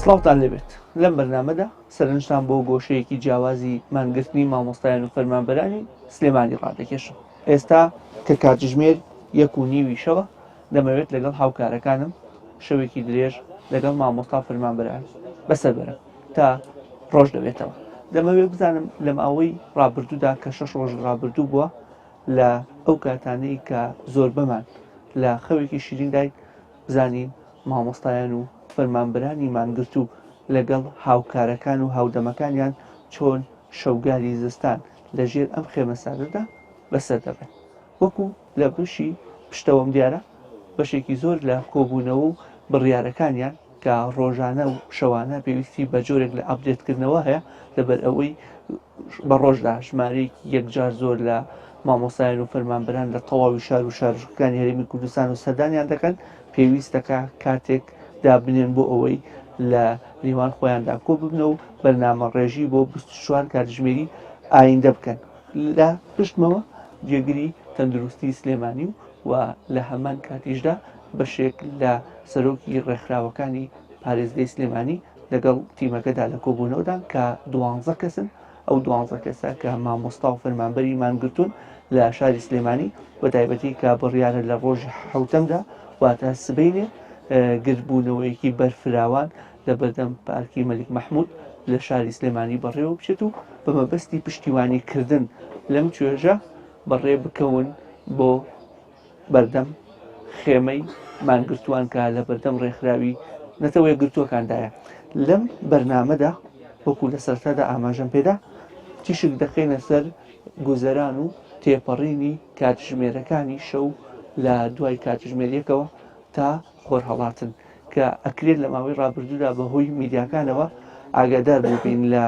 سڵاوتان لێبێت لەم بەرنامەدا سەرنجتان بۆ گۆشەیەکی جیاوازی مانگرتنی مامۆستایان و فەرمانبەرانی سلێمانی ڕادەکێشم. ئێستا کە کاتژمێر 1:30 شەوە دەمەوێت لەگەڵ هاوکارەکانم شەوێکی درێژ لەگەڵ مامۆستا فەرمانبەران بەسەر بەرم تا ڕۆژ دەبێتەوە. دەمەوێت بزانم لە ماوەی ڕابردوودا کە 6 ڕۆژ ڕابردوو بووە لە ئەو کاتانەی کە زۆر بەمان لە خەوێکی شیرین دایت بزانین مامۆستایان و فەرمانبەرانی مانگرت و لەگەڵ هاوکارەکان و هاودەمەکانیان چۆن شەوگاری زستان لەژێر ئەم خێمەسارەدا بەسەر دەبێت. وەکو لە بشی پشتەوەم دیارە بەشێکی زۆر لە کۆبوونەوە و بڕیارەکانیان کە ڕۆژانە و شەوانە پێویستی بە جۆرێک لە ئەپدێتکردنەوە هەیە لەبەر ئەوەی بە ڕۆژدا ژمارەیەکی یەکجار زۆر لە مامۆستایان و فەرمانبەران لە تەواوی شار و شارژەکانی هەرێمی کوردستان و سەردانیان دەکەن پێویستەکە کاتێک دابنێن بۆ ئەوەی لە نێوان خۆیاندا کۆ ببنە و بەرنامە ڕێژی بۆ 24 کاتژمێری ئایندە بکەن. لە پشتمەوە جێگیری تەندروستی سلێمانی و لە هەمان کاتیشدا بەشێک لە سەرۆکی ڕێکخراوەکانی پارێزگای سلێمانی لەگەڵ تیمەکەدا لە کۆبوونەوەدان کە 12 کەسن. ئەو 12 کەسە کە مامۆستا و فەرمانبەری مانگرتوون لە شاری سلێمانی بە تایبەتی کە بڕیارە لە ڕۆژی حوتەمدا واتە سبەینێ گرتبوونەوەیەکی بەرفراوان لە بەردەم پارکی مەلیک مەحموود لە شاری سلێمانی بەڕێوە بچێت و بە مەبەستی پشتیوانیکردن لەم توێژە بەڕێ بکەون بۆ بەردەم خێمەی مانگرتووان کە لە بەردەم ڕێکخراوی نەتەوە یەکگرتووەکاندایە. لەم بەرنامەدا وەکو لە سەرەتادا ئاماژەم پێدا تیشک دەخێنە سەر گوزەران و تێپەڕینی کاتژمێرەکانی شەو لە دوای کاتژمێریەکەوە تا خۆرهەڵاتن کە ئەکرێت لە ماوەی ڕابردوودا بەهۆی میدیاکانەوە ئاگادار بووبین لە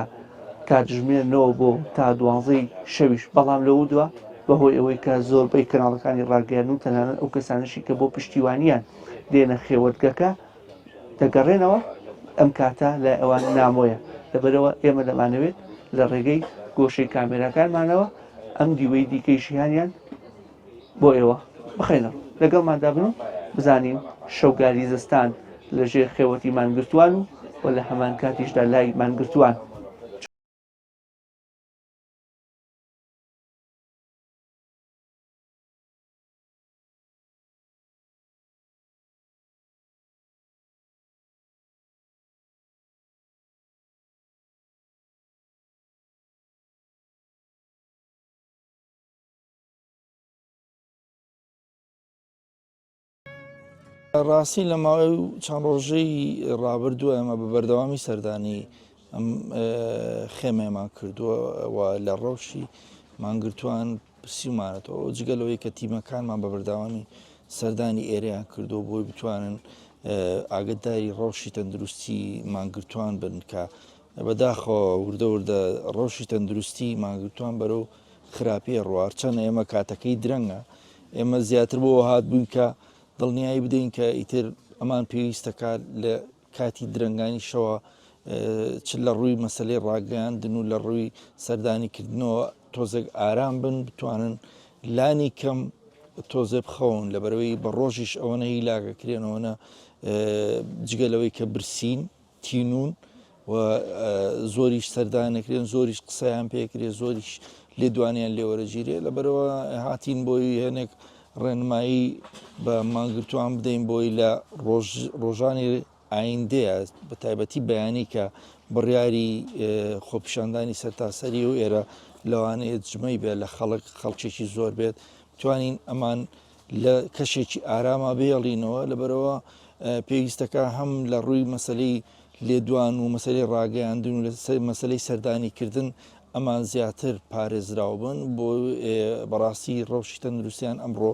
کاتژمێرنەوە بۆ تا 12 شەویش، بەڵام لەوە دووە بەهۆی ئەوەی کە زۆربەی کەناڵەکانی ڕاگەیان و تەنانەت ئەو کەسانشی کە بۆ پشتیوانیان دێنە خێوەتگەکە دەگەڕێنەوە ئەم کاتە لە ئەوان نامۆیە. لەبەرەوە ئێمە دەمانەوێت لە ڕێگەی گۆشەی کامێراکانمانەوە ئەم دیوەی دیکەیشیانیان بۆ ئێوە بخێنەوە لەگەڵماندا بن و بزانین شەوگاری زستان لە ژێر خێوەتی مانگرتووان و لە هەمان کاتیشدا لای مانگرتووان. ڕاستی لە ماوەی چەند ڕۆژەی ڕابردووە ئەمە بە بەردەوامی سەردانی ئەم خێمەمان کردووە لە ڕەوشی مانگرتووان پرسیمانێتەوە جگەلەوەی کە تیمەکانمان بە بەردەوامی سەردانی ئێرەیان کردو بۆی بتوانن ئاگداری ڕەوشی تەندروستی مانگرتووان بن کە بەداخەوە وردە وردە ڕەوشی تەندروستی مانگرتووان بەرەو خراپی ڕوارچەند ئێمە کاتەکەی درەنگە ئێمە زیاتر بۆ هات بووین کە دڵنیایی بدەین کە ئیتر ئەمان پێویستەکات لە کاتی درنگانی شەوە چ لە ڕووی مەسلەی ڕاگەیاندن و لە ڕووی سەردانیکردنەوە تۆزێک ئارام بن بتوانن لانی کەم تۆزێ بخەون لەبەرەوەی بە ڕۆژیش ئەوەنە هیلاگەکرێنەوەنە جگەلەوەی کە برسین تینون و زۆریش سەردانەکرێن زۆریش قسەیان پێکرێ زۆریش لێدوانیان لێوەرەگیرێ لەبەرەوە هاتین بۆی هێنێک ڕێنمایی بە مانگرتووان بدەین بۆی لە ڕۆژانی ئایندەیە بە تایبەتی بەیانی کە بڕیاری خۆپیشاندانی سەرتاسەری و ئێرە لەوانەیە جمەی بێت لە خەڵکێکی زۆر بێت توانین ئەمان لە کەشێکی ئارامە بێڵینەوە لەبەرەوە پێویستەکە هەم لە ڕووی مەسلەی لێدوان و مەسلەی ڕاگەیاندن و لە مەسلەی سەردانیکردن ئەمان زیاتر پارێزراو بن بۆ بەڕاستی ڕەوشی تەندروستیان ئەمڕۆ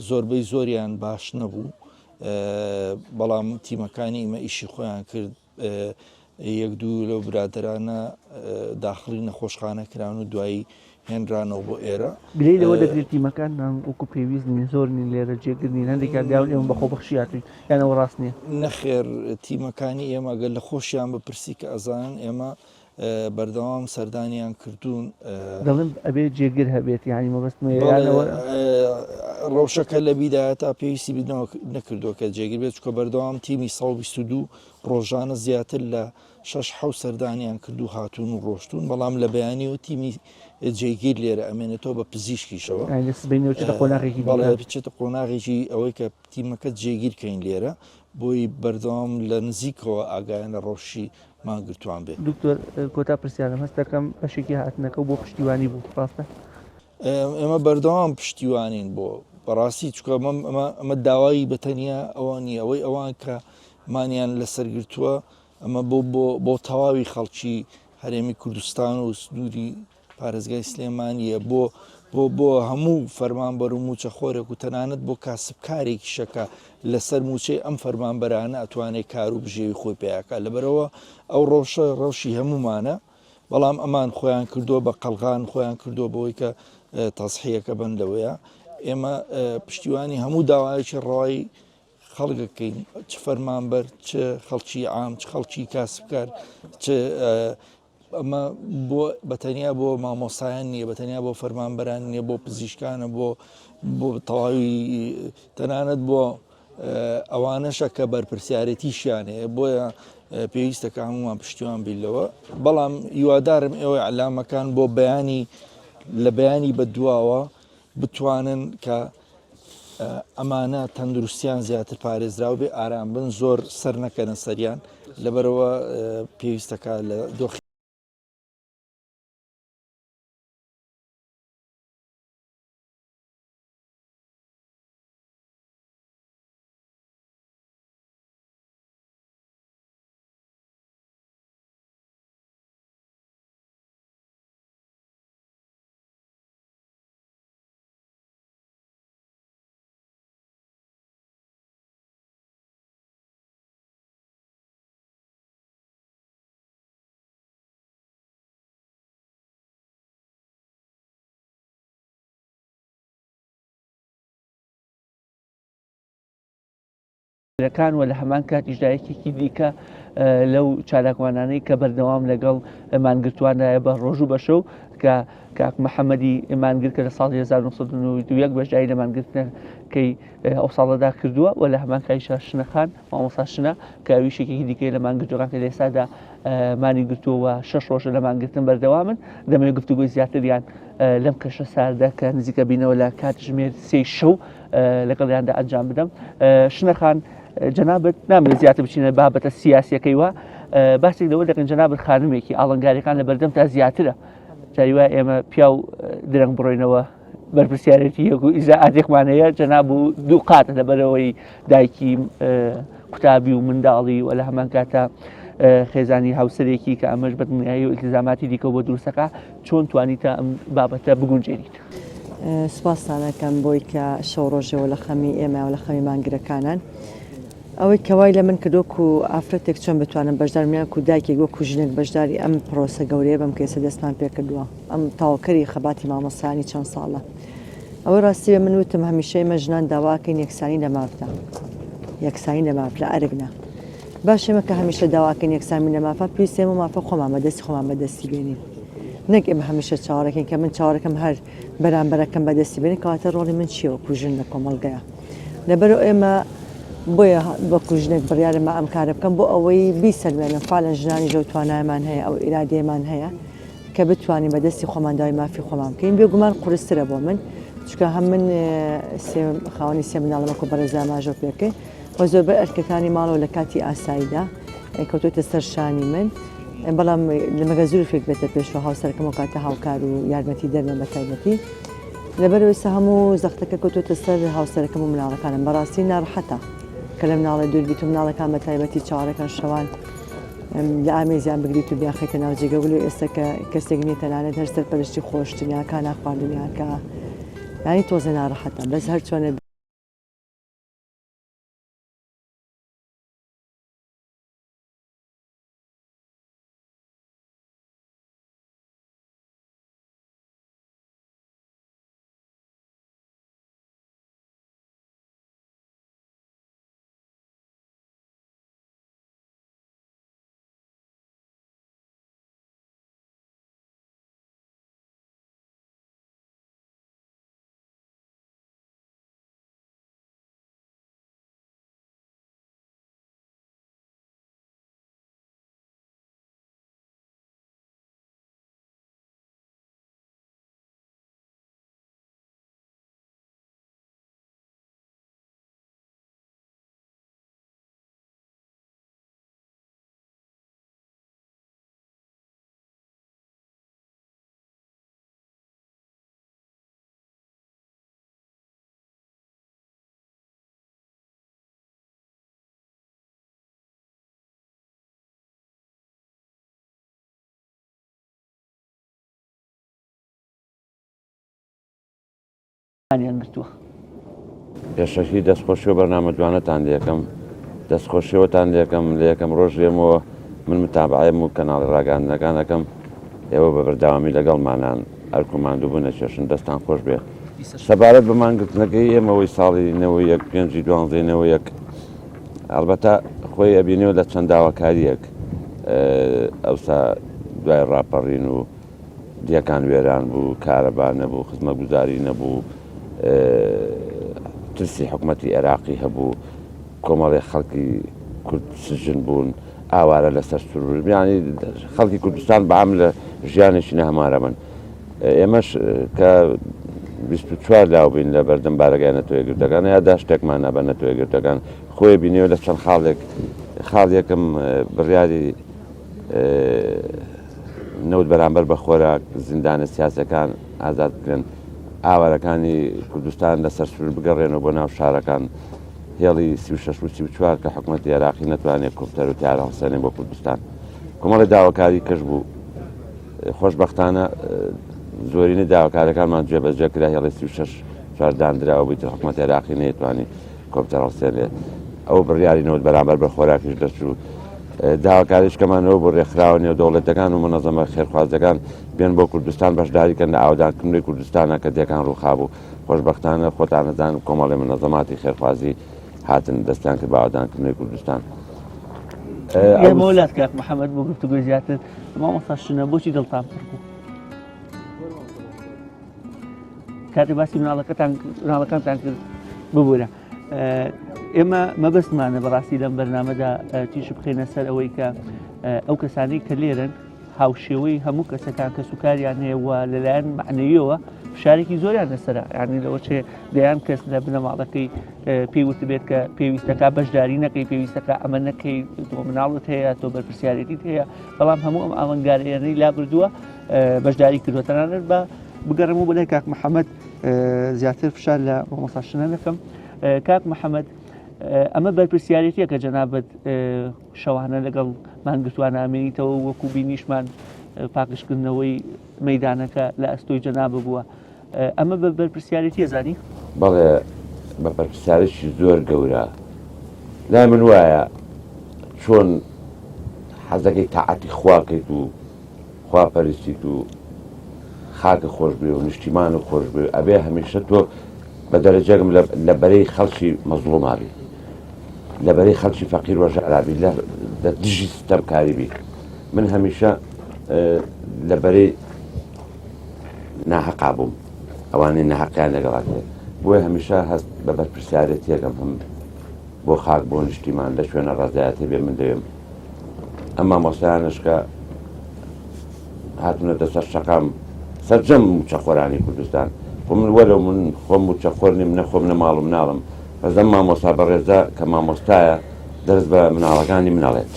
زۆربەی زۆریان باش نەبوو بەڵام تیمەکانی ئمە ئیشی خۆیان کرد یەک دوو لەو برادرانە داخلی نەخۆشخانە کران و دوایی هێنرانەوە بۆ ئێرە بلەی لەوە دەگرێت تیمەکان وەکو پێویستنی زۆرنی لێرە جێگرنی هەندێکات دیاون ئێمە بەخۆ بەخشیاتوی یانەوە ڕاست نییە نەخێر تیمەکانی ئێمە گەل لە خۆشیان بپرسی کە ئەزانن ئێمە بەردەوام سەردانیان کردوون دەڵێن ئەبێ جێگر هەبێت یانی مەبەستمەوە ڕەوشەکە لە بیداە تا پێویستی نەکردووە کە جێگیر بێت چکە بەردەوام تیمی 122 ڕۆژانە زیاتر لە 6 سەردانیان کردو هاتوون و ڕۆشتون بەڵام لە بەیانی و تیمی جێگیر لێرە ئەمێنێتەوە بە پزیشکیشەوە بچێتە قۆناغێکی ئەوەی کە تیمەکە جێگیرکەین لێرە بۆی بەردەوام لە نزیکەوە ئاگایان لە ڕۆژی ماگرتوان بێت. دکتۆر کۆتا پرسیارم هەست دەکەم بەشێکی هاتنەکە بۆ پشتیوانی بوو ڕاستە؟ ئێمە بەردەوام پشتیوانین بۆ بەڕاستی چکە ئەمە داوای بەتەنیا ئەوان نیە ئەوەی ئەوان کە مانیان لەسەرگرتووە ئەمە بۆ تەواوی خەڵکی هەرێمی کوردستان و سنووری پارێزگای سلێمانیە بۆ هەموو فەرمانبەر و موچەخۆرێک و تەنانەت بۆ کاسبکارێکی شەکە لەسەر موچەی ئەم فەرمانبەرانە ئەتوانێت کار و بژێوی خۆی پێیاکە لەبەرەوە ئەو ڕەوشی هەمومانە بەڵام ئەمان خۆیان کردووە بە قەلغان خۆیان کردووە بەوەی کە تەسحیەکە بن لەوەیە ئێمە پشتیوانی هەموو داوایەکی ڕەوای خەڵگەکەین چ فەرمانبەر چ خەڵکی عام چ خەڵکی کاسبکار ئەمە بۆ بەتەنیا بۆ مامۆسایان نییە بەتەنیا بۆ فەرمانبەران نییە بۆ پزیشکانە بۆ تەواوی تەنانەت بۆ ئەوانەشە کە بەرپرسیارەتیشیانەیە بۆیە پێویستەکە هەمومان پشتیوان بیلەوە بەڵام هیوادارم ئێوەی عەلامەکان بۆ لە بەیانی بەدواوە بتوانن کە ئەمانە تەندروستیان زیاتر پارێزراو بێ ئارام بن زۆر سەر نەکەنە سەریان لەبەرەوە پێویستەکە لە دۆخی لەکان و لە هەمان کاتیژدایەکێکی دیکە لەو چالاکوانانەی کە بەردەوام لەگەڵ مانگرتوواندایە بە ڕۆژ و بەشە و کە کاک محەممەدی مانگر کە لە ساڵی 1992 بەشداری لە مانگرتنەکەی ئەو ساڵەدا کردووە و لە هەمان کاریشە شنەخان مامۆستا شنە کە ویشێکی دیکەی لە مانگرتوەکان کە لە ئێستادا مانی گرتووە 6 ڕۆژە لە مانگرتن بەردەوامن دەمەوێت گفتوگۆی زیاتریان لەم کەشە ساردە کە نزیکە بینەوە لە کاتژمێر 3 شەو لەگەڵیاندا ئەنجام بدەم شنەخان جەنابەت نامێت زیاتر بچینە بابەتە سیاسیەکەی وە باسێک لەوە دەکەن جەنابەت خانومێکی ئاڵنگاریەکان لە بەردەم تا زیاترە جاری وایە ئێمە پیا و درەنگ بڕۆینەوە بەرپرسیارەتی یەک و ئیزاعاتێکمانەیە جەناب و دوو قات لەبەرەوەی دایکی قوتابی و منداڵی و لە هەمان کاتە خێزانی هاوسەرێکی کە ئەمەش بەدنیایی و ئیلتیزاماتی دیکە بۆ دروستەکە چۆن توانیتە ئەم بابەتە بگونجێنیت؟ سوپاسانەکەم بۆی کە شەو ڕۆژەوە لە خەمی ئێمە و لە خەمی مانگرەکانان ئەوەی کەوای لە من کردۆک و ئافرەتێک چۆن بتوانم بەشدارمیان و دایکێک وەکو ژنێک بەشداری ئەم پرۆسە گەورەیە بەم کێسە دەستمان پێ کردووە ئەم تاواکەری خەباتی مامۆسایانی چەند ساڵە ئەوەی ڕاستی بە من وتم هەمیشە ئێمە ژنان داواکەین یەکسانی لە مافدا یەکسانی لە ماف لە ئەرگنا باش ئێمە کە هەمیشە داواکەین یەکسامی لە مافە پێویستێ ئێمە مافە خۆمان بەدەستی خۆمان بەدەستی بێنین نەک ئێمە هەمیشە چاوەڕێکین کە من چاوەڕێکم هەر بەرامبەرەکەم بەدەستی بێنین کەواتە ڕۆڵی من چییە وەکو ژن لە کۆمەڵگەیە لەبەرەوە ئێمە بۆیە وەکو ژنێک بڕیارمە ئەم کارە بکەم بۆ ئەوەی بیسەلمێنم فالەن ژنانی ژەو توانایمان هەیە ئەو ئیرادەیەمان هەیە کە بتوانین بەدەستی خۆمان داوای مافی خۆمان بکەین بێگومان قورسترە بۆ من چکە هەم من خاوەنی سێ منداڵمەکە بەرەزاماژۆ پێکەی بۆ زۆربەی ئەرکەکانی ماڵەوە لە کاتی ئاساییدا کەوتۆتە سەر شانی من بەڵام لە مەگەزور فێک بێتە پێشەوە هاوسەرەکەم و کاتە هاوکار و یارمەتی دەرمە بە تایبەتی لەبەرەوەی هەموو زەختەکە کەوتۆتە سەر هاوسەرەکەم و مناڵەکانم بەڕاستی ناڕەحەتە کە لە مناڵە دوور بیت و مناڵەکان بە تایبەتی چاوەڕێکان شەوان لە ئامێزیان بگریت و بیاخیتە ناو جێگەول و ئێستا کە کەسێک نیە تەنانەت هەر سەرپەرشتی خۆشتنیاکان ناخواردنیاکە یانی تۆزە ناڕەحەتە بەس هەر چۆنە ئەیان گرتووە. پێشەکی دەستخۆشی و بەرنامە جوانەتان لەکەم دەستخۆشیەوەتان لەکەم لە یەکەم ڕۆژ لێمەوە من متابعەم و کەناڵی ڕاگەاندنەکانەکەم ئێوە بە بەردەوامی لەگەڵمانان ئەرکوماندوو بوونە چێشن دەستان خۆش بێ سەبارەت بە مانگرتنەکەی ئێمەوەی ساڵی نەوەی یەک پێنجی دوانزەینەوە یەک ئەلبەتە خۆی ئەبینێەوە لە چەند داواکاریەک ئەوسا دوای ڕاپەڕین و دیەکان وێران بوو کارەبا نەبوو خزمە گوزاری نەبوو ترسی حکوومەتی عێراقی هەبوو کۆمەڵی خەڵکی کورد سژن بوون ئاوارە لەسەر سروور ینی خەڵکی کوردستان بەعام لە ژیانێکی نەهەمارە من ئێمەش کە 24 لاو بین لە بەردەم بارەگای نەتۆیەگرتەکان یادا شتێکمان نەبە نەتۆیەگرتەکان خۆی بینیەوە لە چەند خاڵێکم بڕیاری نەوت بەرامبەر بە خۆراک زیندانە سیاسەکان ئازاد بکرێن ئاوارەکانی کوردستان لەسەر سروور بگەڕێنەوە بۆ ناو شارەکان هێڵی 36 و 34 کە حکوومەتی عێراقی نەتوانێت کوفتەر و تیارە هەڵسێنێ بۆ کوردستان کۆمەڵی داواکاری کەش بوو خۆشبەختانە زۆرینەی داواکارەکانمان جێبەجێ کرا هێڵی 36 دانراوە بیتر حکوومەتی عێراقی نەیەتوانی کۆمپیوتەر هەڵسێنێ ئەو بڕیاری نەوت بەرامبەر بە خۆراکیش دەچوو داواکاریشکەمانەوە بۆ ڕێکخراوە نێودەوڵەتەکان و منەظەمە خێرخوازەکان بێن بۆ کوردستان بەشداریکەن لە ئاودانکردنەوەی کوردستانە کە دیەکان ڕووخابوو خۆشبەختانە خۆتانەدان کۆمەڵی منەظەماتی خێرخوازی هاتن دەستیان کرد بە ئاودانکردنەوەی کوردستان ئێمە وڵات کاک محەممەد بۆ گفتوگۆی زیاتر مامۆستا شنە بۆچی دڵتان پڕ بوو کاتی باسی مناڵەکانتان کرد ببوورە ئێمە مەبەستمانە بەڕاستی لەم بەرنامەدا تیش بخێنە سەر ئەوەی کە ئەو کەسانی کە لێرن هاوشێوەی هەموو کەسەکان کە سوکاریان هەیەوە لەلایەن معنەویەوە فشارێکی زۆریان لەسەرە یعنی لەوە چێ دەیان کەس لە بنەماڵەکەی پێیوت بێت کە پێویستەکە بەشداری نەکەی پێویستەکە ئەمە نەکەی تۆ مناڵت هەیە تۆ بەرپرسیارەتیت هەیە بەڵام هەموو ئەم ئاوەنگارانەی لا بردووە بەشداری کردووە تەنانەت بە بگەڕم و بەلای کاک محەممەد زیاتر فشار لە مامۆستا شنە نەکەم کاک محەممەد ئەمە بەرپرسیارەتیە کە جەنابەت شەوانە لەگەڵ مانگرتوانە ئامێنیتەوە وەکو بینیشمان پاکشکردنەوەی مەدانەکە لە ئەستۆی جەنابە بووە ئەمە بە بەرپرسیارەتیە زانی؟ بەڵێ بە بەرپرسیارێکی زۆر گەورە لای من وایە چۆن حەزەکەی تاعاتی خواکەیت و خواپەرستیت و خاکە خۆش بێ و نیشتیمان و خۆش بێ ئەبێ هەمیشە تۆ بە دەرەجەگم لە بەرەی خەڵکی مەزڵومابی لە بەرەی خەڵکی فەقیر وەژارابی لە دژی ستەمکاری بی من هەمیشە لە بەرەی ناحەقا بووم ئەوانەی ناحەقیان لەگەڵات بۆیە هەمیشە هەست بە بەرپرسیارەتیەکەم هەم بۆ خاک بۆ نیشتیمان لە شوێنە ڕازایەتی بێ من دەوێم ئەمما مۆسایانش کە هاتونە دەسەر شەقام سەرجەم موچەخۆرانی کوردستان من وەرە من خۆم موچەخۆر نیم نەخۆم نە ماڵم ناڵم بەزەم مامۆستا بەڕێزە کە مامۆستایە دەرز بە مناڵەکانی مناڵێت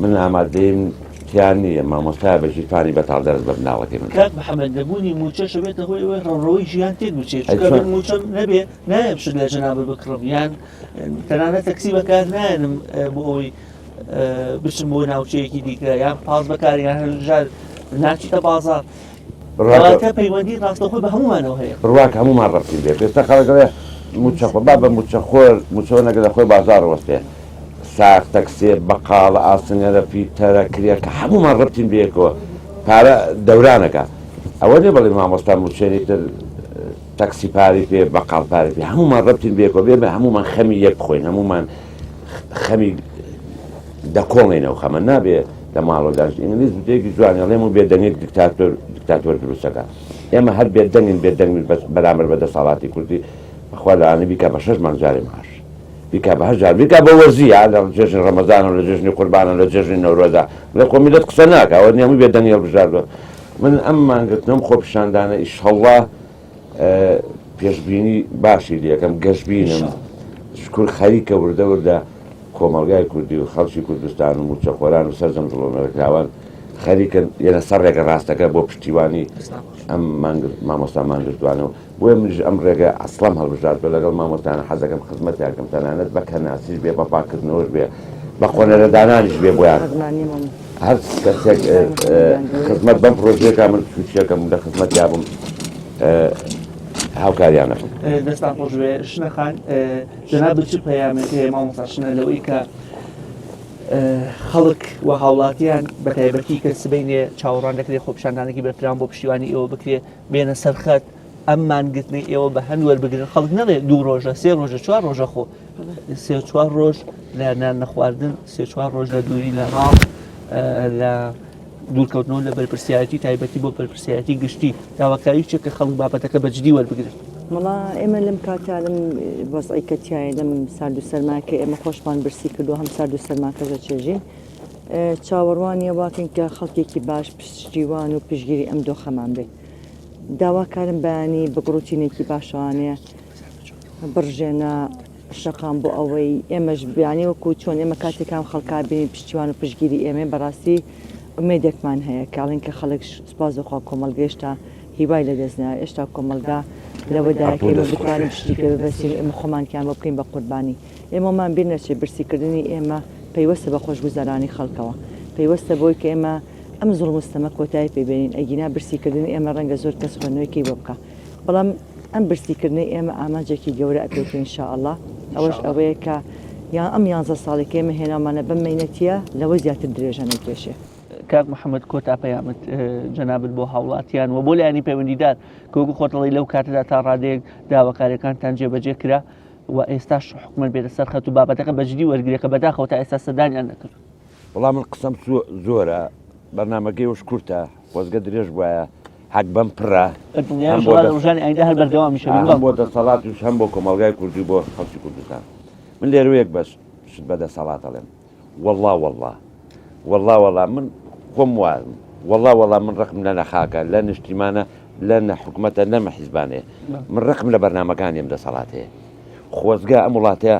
من ئامادەیم تیان نییە مامۆستایە بەژیتوانی بەتاڵ دەرز بە مناڵەکەی من کاک محەممەد دەبوونی موچەشە بێتە هۆی ڕەڕەوەی ژیان تێک بچێت چکە من موچەم نەبێ نایەمشت لە جەنابە بکڕم یان تەنانەت تەکسی بەکار نایەنم بۆ ئەوەی بچم بۆ ناوچەیەکی دیکە یان پاس بەکاریان هەژار ناچیتە بازار ڕاتە پەیوەندی ڕاستەخۆی بە هەمومانەوە هەیە ڕواک هەمومان ڕەتی بێ پێستا خەڵەکەڵێ موچەخۆ با بە موچەخۆر موچەوە نەگە لە خۆی بازار وەستێ ساق تەکسێ بەقاڵە ئاسنگەرە پیتەرە کرێ کە هەمومان ڕەتین بێکەوە پارە دەورانەکە ئەوە نێ بەڵێ مامۆستا موچێنی تر تەکسی پاری پێ بەقاڵ پاری پێ هەمومان ڕەتین بێکەوە بێ بە هەمومان خەمی یەک بخۆین هەمومان خەمی دەکۆڵێنەوە خەمە نابێ لە ماڵۆداش ئینگلیز بتێکی جوانە لێم و بێدەنگێت دیکتاتۆر دروستەکە ئێمە هەر بێدەنگین بێدەنگ بەرامبەر بە دەسەڵاتی کوردی بەخوا لەوانە بیکە بە 6 مانگ جارێ ماش بیکە بە 8 جار بیکە بە وەرزیە لە جێژنی ڕەمەزانە لە جێژنی قوربانە لە جێژنی نەورۆزە لە خۆمیلەت قسە ناکە ئەوە هەمووی بێدەنگی هەڵبژاردووە من ئەم مانگرتنەوەم خۆ پیشاندانە ئیشەڵڵا پێشبینی باشی لەکەم گەشتبینم شکر خەریکە وردە وردە کۆمەڵگای کوردی و خەڵکی کوردستان و موچەخۆران و سەرجەم دڵۆمەرەکراوان خەریکن یەنە سەر ڕێگە ڕاستەکە بۆ پشتیوانی ئەم مامۆستا مانگرتوانەوە بۆیە منیش ئەم ڕێگە ئەسڵەم هەڵبژاردووە لەگەڵ مامۆستانە حەزەکەم خزمەتیانکەم تەنانەت بە کەناسیش بێ بە پاکردنەوەش بێ بە خۆنەرەدانانیش بێ بۆیان هەر کەسێک خزمەت بەم پرۆژەیەکە من تووشیەکەم لە خزمەتیا بووم هاوکاریانە دەستان خۆشوێ شنەخان جەناب چ پەیامێک هەیە مامۆستا شنە لەوەی کە خەڵک و هاوڵاتیان بە تایبەتی کە سبەینێ چاوەڕوان دەکرێت خۆپشاندانێکی بەرپران بۆ پشتیوانی ئێوە بکرێ بێنە سەرخەت ئەم مانگرتنی ئێوە بە هەند وەربگرن خەڵک نەڵێ 2 ڕۆژە 3 ڕۆژە 4 ڕۆژە خۆ 3-4 ڕۆژ لە نان نەخواردن 3-4 ڕۆژ لە دووری لە ڕاو لە دوورکەوتنەوە لە بەرپرسیارەتی تایبەتی بۆ بەرپرسیارەتی گشتی داواکاری چێک کە خەڵک بابەتەکە بەجددی وەربگرن مڵا ئێمە لەم کاتا لەم وەزعی کەتیایە لەم سارد و سەرماکە ئێمە خۆشمان برسی کردو هەم سارد و سەرماکەژە چێژین چاوەڕوانیە واکەن کە خەڵکێکی باش پشتیوان و پشگیری ئەم دۆخەمان بێ داواکارم بەیانی بگڕوتینێکی باشوانەیە بڕژێنە شەقام بۆ ئەوەی ئێمەش بیانی وەکو چۆن ئێمە کاتێکام خەڵکا بینی پشتیوان و پشگیری ئێمە بەڕاستی ئومێدێکمان هەیە کاڵین کە خەڵک سوپاسدەخوا کۆمەڵگەشتا هیوای لە دەستنا ئێشتا کۆمەلگا لەوەدایە ئێمە بتوانین پشتیکە ببەسین ئێمە خۆمانکیان بۆ بکەین بە قوربانی ئێمەمان بیر نەچێت برسیکردنی ئێمە پەیوەستە بە خۆشگوزارانی خەڵکەوە پەیوەستە بۆی کە ئێمە ئەم زوڵم و ستەمە کۆتایی پێبێنین ئەگینا برسیکردنی ئێمە ڕەنگە زۆر کەس خوێندنەوەیکی بۆ بکە بەڵام ئەم برسیکردنی ئێمە ئاماجێکی گەورە ئەپێتین ئینشاءالله ئەوەش ئەوەیە کە یان ئەم 11 ساڵی کە ئێمە هێنامانە بەم مەینەتیە لەوە زیاتر درێژە نەکێشێ کاک محەممەد کۆتا پەیامت جەنابەت بۆ هاوڵاتیان و بۆ لایانی پەیوەندیدار کۆگو خۆتەڵی لەو کاتەدا تا ڕادەیەک داواکاریەکانتان جێبەجێ کرا و ئێستاش حکومت بێتە سەر خەت و بابەتەکە بەجددی وەرگێکە بەداخەوە تا ئێستا سەدانیان نەکرد وەڵام من قسەم زۆرە بەرنامەکەی وش کورتە خۆزگە درێژ وایە حەک بەم پڕە ژانی ئایندا هەر بەردەوا میشە بۆ دەسەڵاتیش هەم بۆ کۆمەلگای کوردی بۆ خەڵکی کوردستان من لێرەوەیەک بەس شت بە دەسەڵات ئەڵێم والله من خۆم وازم والله من ڕقم لە نەخاکە لە نیشتیمانە لە نەحکومەتە نەمە حیزبانێ من ڕقم لە بەرنامەکانیم دەسەڵات هەیە خۆزگا ئەم وڵاتەیە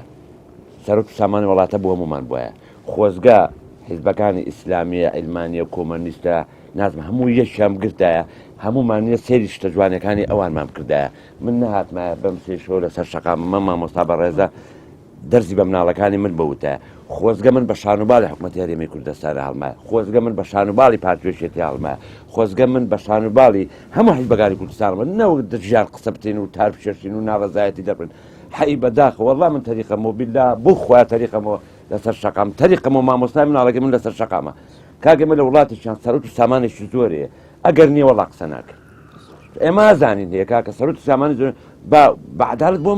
سەرۆک سامانی وڵاتە بۆ هەمومان بواە خۆزگا حیزبەکانی ئیسلامیە ئیلمانیە کۆمەنیستە نازم هەموو یەکیان گرتایە هەمومان نیە سێری شتە جوانەکانی ئەوانمان کردایە من نەهاتمایە بەم سێ شۆ لەسەر شەقام مە مامۆستا بەڕێزە دەرزی بە مناڵەکانی من بەوتە خۆزگە من بە شانوباڵی حکومەتی هەرێمی کوردستانی هەڵمایە خۆزگە من بە شانوباڵی پارتوێشێتی هەڵمایە خۆزگە من بە شانوباڵی هەموو حیزبەکانی کوردستانمە نەوە دژیان قسە بتین و تار بشێشین و ناڕەزایەتی دەبن حی بەداخە وەڵام من تەریقەمەوە بیللا بۆ خۆیان تەریقەمەوە لەسەر شەقام تەریقەمەوە مامۆستای مناڵەکە من لەسەر شەقامە کاگەمە لە وڵاتیشیان سەرۆک و سامانێکی زۆرەیە ئەگەر نییە وەڵا قسە ناکەن ئێمە ئازانین هەیە کاکە سەرۆک و سامانی زۆر بە عەدالەت بۆ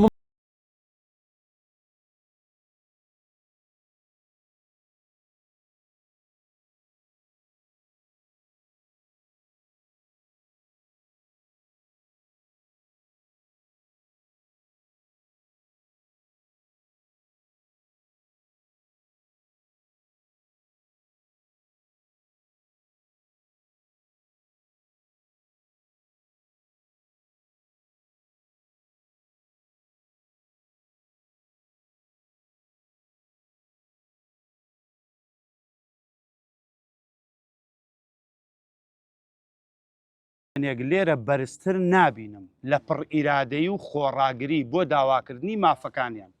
ێک لێرە بەرزتر نابینم لە پڕ ئیرادەی و خۆڕاگری بۆ داواکردنی مافەکانیان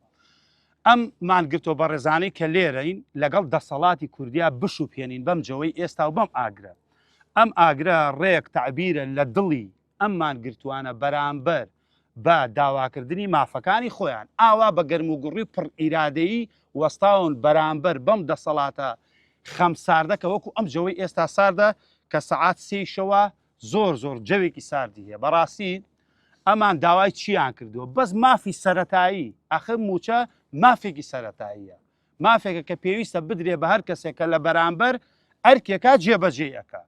ئەم مانگرتۆ بە ڕێزانەی کە لێرەین لەگەڵ دەسەڵاتی کوردیا بشوپێنین بەم جەوەی ئێستا و بەم ئاگرە ئەم ئاگرە ڕێک تعبیرە لە دڵی ئەم مانگرتوانە بەرامبەر بە داواکردنی مافەکانی خۆیان ئاوا بە گەرم و گوڕی پڕ ئیرادەیی وەستاون بەرامبەر بەم دەسەڵاتە خەم ساردەکە وەکو ئەم جەوەی ئێستا ساردە کە سەعات سێی شەوە زۆر جەوێکی ساردی هەیە بەڕاستی ئەمان داوای چیان کردووە بەس مافی سەرەتایی ئەخر موچە مافێکی سەرەتاییە مافێکە کە پێویستە بدرێ بە هەر کەسێکە لە بەرامبەر ئەرکێکا جێبەجێیەکە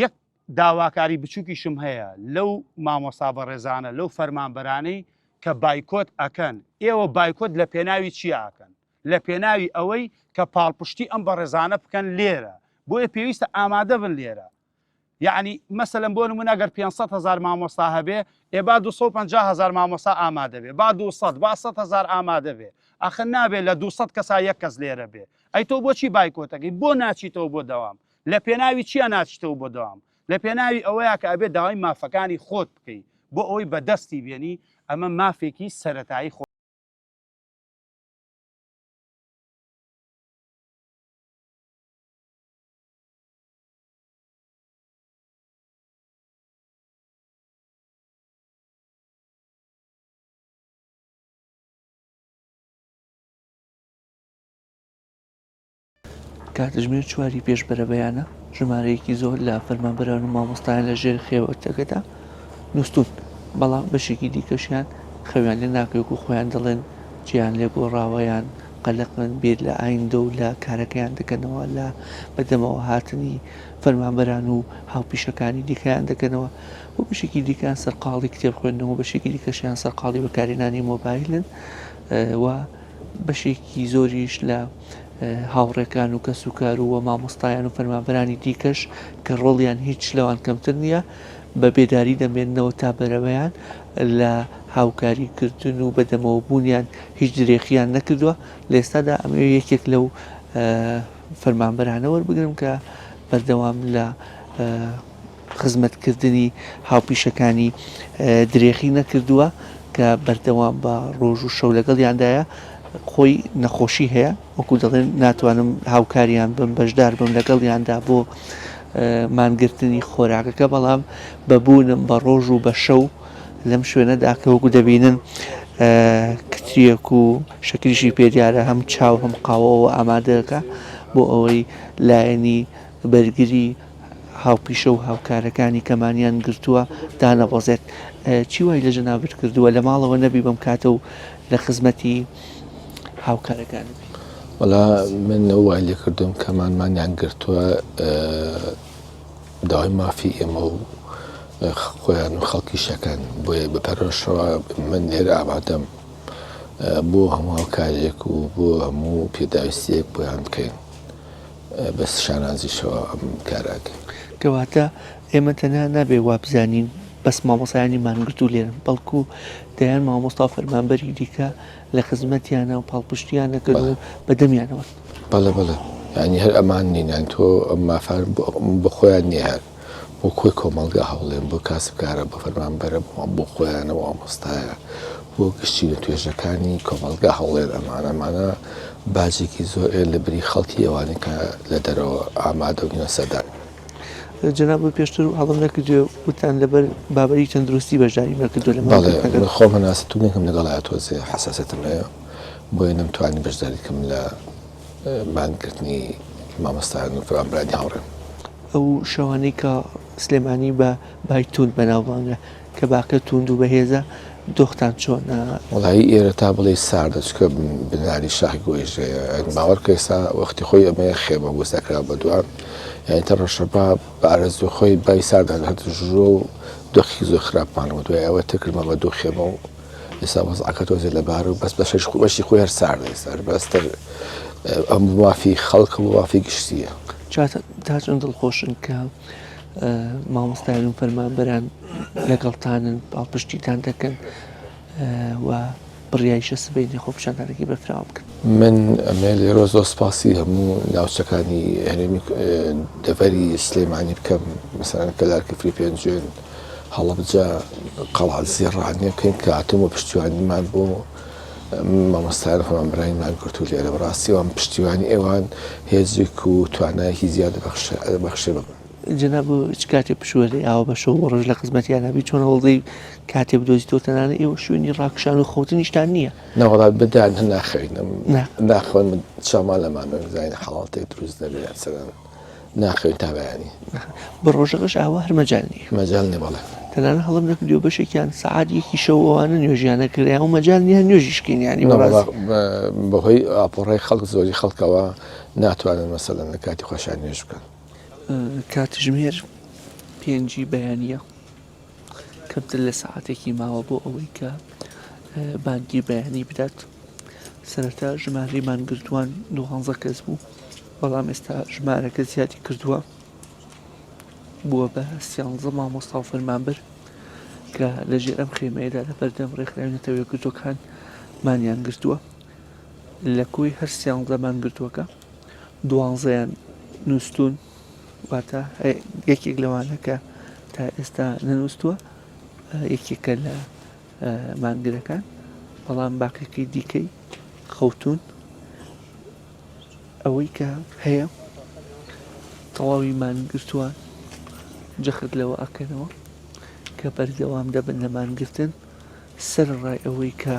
یەک داواکاری بچووکیشم هەیە لەو مامۆستا بەڕێزانە لەو فەرمانبەرانەی کە بایکۆت ئەکەن ئێوە بایکۆت لە پێناوی چی ئاکەن لە پێناوی ئەوەی کە پاڵپشتی ئەم بەڕێزانە بکەن لێرە بۆیە پێویستە ئامادە بن لێرە یعنی مەسەلەن بۆ نمونە ئەگەر 500,000 مامۆستا هەبێ با 250,000 مامۆستا ئامادە بێ با 200 با 100,000 ئامادە بێ ئەخر نابێت لە 200 کەسا یەک کەس لێرە بێ ئەی تۆ بۆچی بایکۆتەکەی بۆ ناچیتەوە بۆ دەوام لە پێناوی چییە ناچیتەوە بۆ دەوام لە پێناوی ئەوەیە کە ئەبێت داوای مافەکانی خۆت بکەیت بۆ ئەوەی بەدەستی بێنی ئەمە مافێکی سەرەتایی خۆ کاتژمێر چواری پێش بەرەبەیانە ژمارەیەکی زۆر لە فەرمانبەران و مامۆستایان لە ژێر خێوەتەکەدا نووسون بەڵام بەشێکی دیکەشیان خەویان لێ ناکەوێت و خۆیان دەڵێن جیان لێ گۆڕاوەیان قەلەقن بێت لە ئایندە و لە کارەکەیان دەکەنەوە لە بەدەمەوە هاتنی فەرمانبەران و هاوپیشەکانی دیکەیان دەکەنەوە و بەشێکی دیکەیان سەرقاڵی کتێب خوێندنەوە بەشێکی دیکەشیان سەرقاڵی بەکارهێنانی مۆبایلن و بەشێکی زۆریش لە هاوڕێکان و کەس و کار و مامۆستایان و فەرمانبەرانی دیکەش کە ڕۆڵیان هیچ لەوان کەمتر نییە بە بێداری دەمێننەوە تا بەرەوەیان لە هاوکاریکردن و بەدەمەوە بوونیان هیچ درێخیان نەکردووە لە ئێستادا ئەمە یەکێک لەو فەرمانبەرانە وەربگرم کە بەردەوام لە خزمەتکردنی هاوپیشەکانی درێخی نەکردووە کە بەردەوام بە ڕۆژ و شەو لەگەڵیاندایە خۆی نەخۆشی هەیە وەکو دەڵێن ناتوانم هاوکاریان بم بەشدار بم لەگەڵیاندا بۆ مانگرتنی خۆراکەکە بەڵام بەبوونم بە ڕۆژ و بە شەو لەم شوێنەدا کە وەکو دەبینن کتریەک و شەکریشی پێدیارە هەم چاو هەم قاوەوە ئامادەکە بۆ ئەوەی لایەنی بەرگری هاوپیشە و هاوکارەکانی کەمانیان گرتووە دانەبەزێت چی وای لە جەنابەت کردووە لە ماڵەوە نەبی بەم کاتە و لە خزمەتی هاوکارەکان وەڵا من وای لێ کردوم کەمانمانیان گرتووە داوای مافی ئێمە و خۆیان و خەڵکی شەکەن بۆیە بەپەرۆشەوە من لێرە ئامادەم بۆ هەموو هاوکارێک و بۆ هەموو پێداویستیەک بۆیان بکەین بەس شانازیشەوە ئەم کاراکە کەواتە ئێمە تەنها نابێ وابزانین بەس مامۆسایانی مانگرت و لێرن بەڵکو دەیان مامۆستا فەرمانبەری دیکە لە خزمەتیانە و پاڵپشتیان نەکرد و بەدەمیانەوە بەڵێ بڵێ ینی هەر ئەمان نینان تۆ ئەم مافار بە خۆیان نیە هەر بۆ خۆی کۆمەڵگە هەوڵێن بۆ کاسبکارە بۆ فەرمانبەرە بۆ خۆیانەوە ئامۆستایە بۆ گشتی لە توێژەکانی کۆمەڵگە هەوڵێن ئەمانە باجێکی زۆر لە بری خەڵکی ئەوانی کە لە دەرەوە ئامادە و نینە سەدان جەناب پێشتر و هەڵم نەکردوێ وتان لەبەر بابەری تەندروستی بەشداری نەکردو لە خۆم هەناستونێکم لەگەڵای تۆزێ حساسەتم هەیە بۆیە نەمتوانی بەشداریکەم لە مانگرتنی مامۆستایان و فەرمانبەرانی هاوڕێم ئەو شەوانەی کە سلێمانی بە بای توند بەناوبانگە کە باکە توند و بەهێزە دۆختان چۆنە وڵایی ئێرە تا بڵێ ساردە چکە بناری شاخی گۆیژەیە باوەڕکە ئێستا وەختی خۆی ئەمەیە خێمە گوستەکرا بە دوان یعنی تا ڕەشەبا بە ئارەزوو خۆی بای ساردان هەر ژۆ و دۆخی زۆر خراپمانەوە دوای ئەوە تکردمە بە دوو خێمە و ئێستا وەزعەکە تۆزێ لەبار و بەس بە شەش بەشی خۆی هەر ساردە ئێستا بەستر ئەم وافی خەڵکە و وافی گشتیە تا چۆن دڵخۆشن کە مامۆستایان و فەرمانبەران لەگەڵتانن پاڵپشتیتان دەکەن و بڕیایشە سبەینی خۆپشاندانێکی بەفراوە بکەن من ئەمێ لێرۆ زۆر سپاسی هەموو ناوچەکانی هەرێمی دەڤەری سلێمانی بکەم مەسەڵەن کەلارکفری پێنجێن هەڵەبجە قەڵات زێڕانیە بکەین کە هاتم و پشتیوانیمان بۆ مامۆستایان فەرمانبەرانیمان گرت و لێرە بەڕاستیەوە پشتیوانی ئێوان هێزێک و توانایەکی زیادە بەخشێ بم جەناب هیچ کاتێ پشوەرێ ئاوە بە شەو ڕۆژ لە خزمەتیان نبی چۆن هەوڵدەی کاتێ بدۆزیتەوە تەنانە ئێوە شوێنی ڕاکشان و خەوتنیشتان نییە نەوەڵات بدان هەر ناخەوینم ناخۆن چامان لەمانە زانین حەڵاتێک دروست دەبێت سەران ناخەوین تابیانی بە ڕۆژەکەش ئاوا هەر مەجال نییە مەجال نێ بەڵێ تەنانە هەڵم نەکردیەوە بەشێکیان سەعاتێکی شەوەوانە نوێژیانە کردیان و مەجال نییە نوێژیشکین ینی بەهۆی ئاپۆڕی خەڵک زۆری خەڵکەوە ناتوانن مەسەڵەن لە کاتی خۆشیان نوێژ بکەن کاتژمێر پێنجی بەیانیە کەمتر لە سەعاتێکی ماوە بۆ ئەوەی کە بانگی بەیانی بدات سەرەتا ژمارەی مانگرتووان 12 کەس بوو بەڵام ئێستا ژمارەکە زیادی کردووە بووە بە 13 مامۆستا و فەرمانبەر کە لەژێر ئەم خێمەیەدا لە بەردەم ڕێکخراوێنە وێگرتوەکان مانیان گرتووە لە کوی هەر 13 مانگرتووەکە 12یان نووسون واتە یەکێک لەوانە کە تا ئێستا نەنووسووە یەکێکە لە مانگرەکان بەڵام باقیەکەی دیکەی خەوتون ئەوەی کە هەیە تەواوی مانگرتووان جەخت لەوە ئەکەنەوە کە بەردەوام دەبن لە مانگرتن سەرڕای ئەوەی کە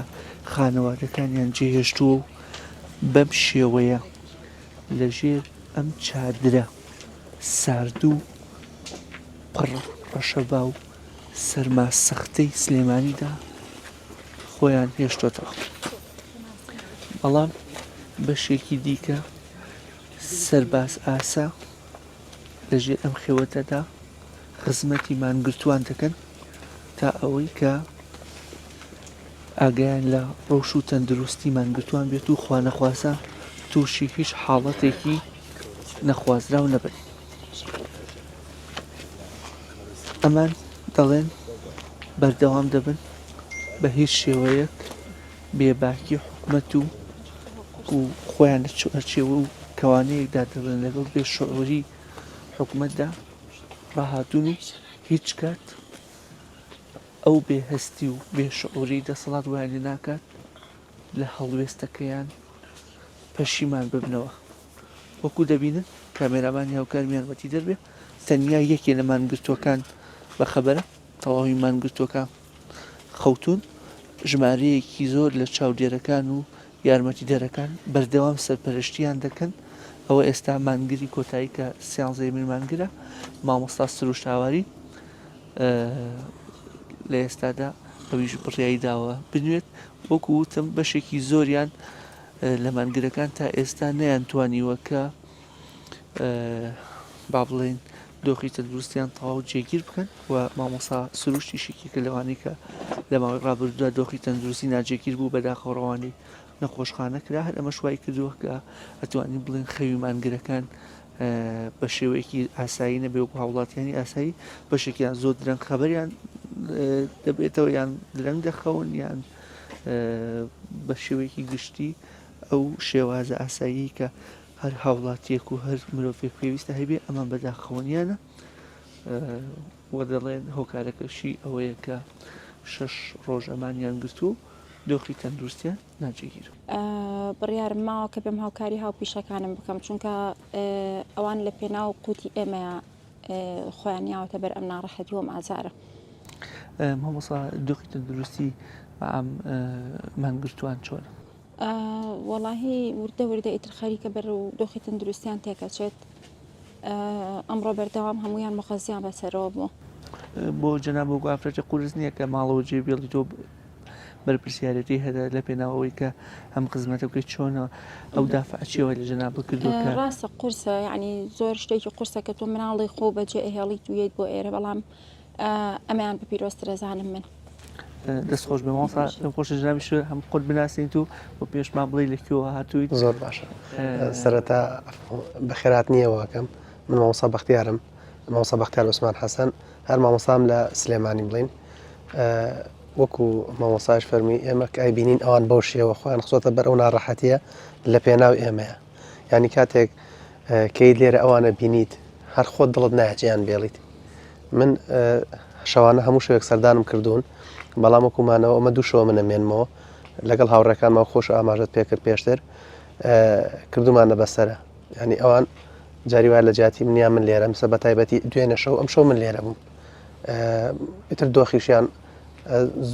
خانەوادەکانیان جێهێشتووە و بەم شێوەیە لەژێر ئەم چادرە ساردوو پڕ ڕەشەبا و سەرما سەختەی سلێمانیدا خۆیان هێشتۆتەوە. بەڵام بەشێکی دیکە سەرباز ئاسا لەژێر ئەم خێوەتەدا خزمەتی مانگرتووان دەکەن تا ئەوەی کە ئاگیان لە ڕۆژ و تەندروستی مانگرتووان بێت و خوا نەخواسە تووشی هیچ حاڵەتێکی نەخوازراو نەبن. ئەمان دەڵێن بەردەوام دەبن بە هیچ شێوەیەک بێباکی حکومەت و خۆیان چێوە و کەوانەیەکدا دەبن لەگەڵ بێ شعوری حکومەتدا ڕاهاتوون و هیچ کات ئەو بێهەستی و بێشعوری دەسەڵات وایان لێ ناکات لە هەڵوێستەکەیان پەشیمان ببنەوە. وەکو دەبینن کامێرامانی هاوکارمیان وەتی دەربێ تەنیا یەکێ لە مانگرتوەکان بەخەبەرە تەواوی مانگرتوەکە خەوتون ژمارەیەکی زۆر لە چاودێرەکان و یارمەتیدەرەکان بەردەوام سەرپەرشتیان دەکەن. ئەوە ئێستا مانگری کۆتایی کە سیانزەی مانگرە مامۆستا سروشتاواری لە ئێستادا ئەویش بڕیایی داوە بنوێت. وەکو وتم بەشێکی زۆریان لە مانگرەکان تا ئێستا نەیانتوانیوە کە با بڵێن دۆخی تەندروستیان تەواو جێگیر بکەن و مامۆستا سروشتی شێکێکە لەوانەی کە لە ماوەی ڕابردوودا دۆخی تەندروستی ناجێگیر بوو بەداخەوڕەوانی نەخۆشخانە کرا. هەر ئەمە شوای کردووە کە ئەتوانین بڵێن خەوی مانگرەکان بە شێوەیەکی ئاسایی نەبێ وەکو هاوڵاتیانی ئاسایی بەشێکیان زۆر درەنگ خەبەریان دەبێتەوە یان درەنگ دەخەون یان بە شێوەیەکی گشتی ئەو شێوازە ئاسایی کە هەر هاوڵاتیەک و هەر مرۆڤێک پێویستە هەبێ ئەمان بەداخەوەنیانە وە دەڵێن هۆکارەکەشی ئەوەیە کە 6 ڕۆژ ئەمانیان گرتو دۆخی تەندروستیان ناجێگیر. بڕیارم ماوە کە بەم هاوکاری هاوپیشەکانم بکەم چونکە ئەوان لە پێناو قوتی ئێمەیە خۆیان یاوەتە بەر ئەم ناڕەحەتی وەم ئازارە. مامۆستا دۆخی تەندروستی ئەم مانگرتووان چۆنە؟ وەڵاهی وردە وردە ئیتر خەریکە بەر و دۆخی تەندروستیان تێکەچێت. ئەمڕۆ بەردەوام هەمویان مەخەزیان بەسەرەوە بوو. بۆ جەناب بۆ ئافرەتە قورس نییە کە ماڵەوە جێبێڵی تۆ بەرپرسیارەتی هەدا لە پێناوەوەی کە ئەم خزمەتە بکەیت چۆنەوە ئەو دافعچیەوە لە جەناب کردوکە ڕاستە قورسە یعنی زۆر شتێکی قورسە کە تۆ مناڵی خۆ بەجێ ئەهێڵیت ویت بۆ ئێرە بەڵام ئەمەیان بە پیرۆسترەزانم من دەستخۆش بە ماڵسا خۆش ژناویش هەم خۆت بناسیت و بۆ پێشمان بڵێ لەکوێوە هاتوویت. زۆر باشە سەرەتا بەخێرات نییەوەکەم من مامۆستا بەختیارم مامۆستا بەختیار عوسمان حەسەن هەر مامۆستام لە سلێمانی بڵین وەکو مامۆستاش فەرمی ئێمە کە ئایبینین ئەوان بەو شێوە خۆیان خزۆتە بەر ئەو ناڕەحەتیە لە پێناو ئێمەیە ینی کاتێک کەی لێرە ئەوانە بینیت هەر خۆت دڵت ناجیان بێڵیت. من شەوانە هەموو شوێک سەردانم کردوون بەڵام وەکومانەوە ئەمە دوو شەوە منەمێنمەوە لەگەڵ هاوڕەکانمە خۆش ئاماژەت پێکرد پێشتر کردومانە بەسەرە ینی ئەوان جاری وای لە جاتی منیان من لێرە مسە بە تایبەتی دوێنە شەو ئەم شەو من لێرە بووم ئیتر دۆخیشیان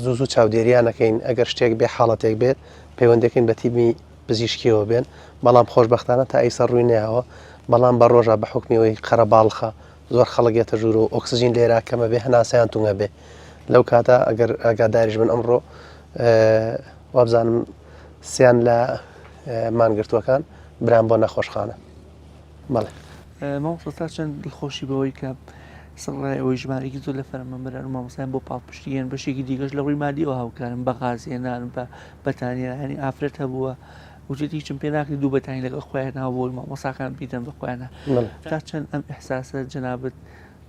زوو چاودێریانەکەین ئەگەر شتێک بێ حاڵەتێک بێت پەیوەندەکەین بە تیمی پزیشکیەوە بێن بەڵام خۆشبەختانە تا ئیسە ڕووی نەیەوە بەڵام بە ڕۆژە بە حکمیەوەی قەرەباڵخە زۆر خەڵکێتە ژوور و ئۆکسسیژین لێرا کەمە بێ هەناسەیان تونگە بێ لەو کاتە ئەگەر ئاگاداریش بن ئەمڕۆ وابزانم سیان لە مانگرتوەکان بران بۆ نەخۆشخانە. بەڵێ مامۆستا چەند دڵخۆشی بەوەی کە سڕای ئەوەی ژمارەی زۆر لە فەرمانبەران و مامۆستایان بۆ پاڵپشتیان بەشێکی دیگەش لە ڕووی مادیەوە هاوکارن بە غازێنان بە بەتانیانی ئافرەت هەبووە وجدی هیچم پێ ناکرد دوو بەتانی لەگەڵ خۆیان ناوە مامۆستاکان بیدەن بە خۆیانە تا چەند ئەم ئەحساسە جەنابەت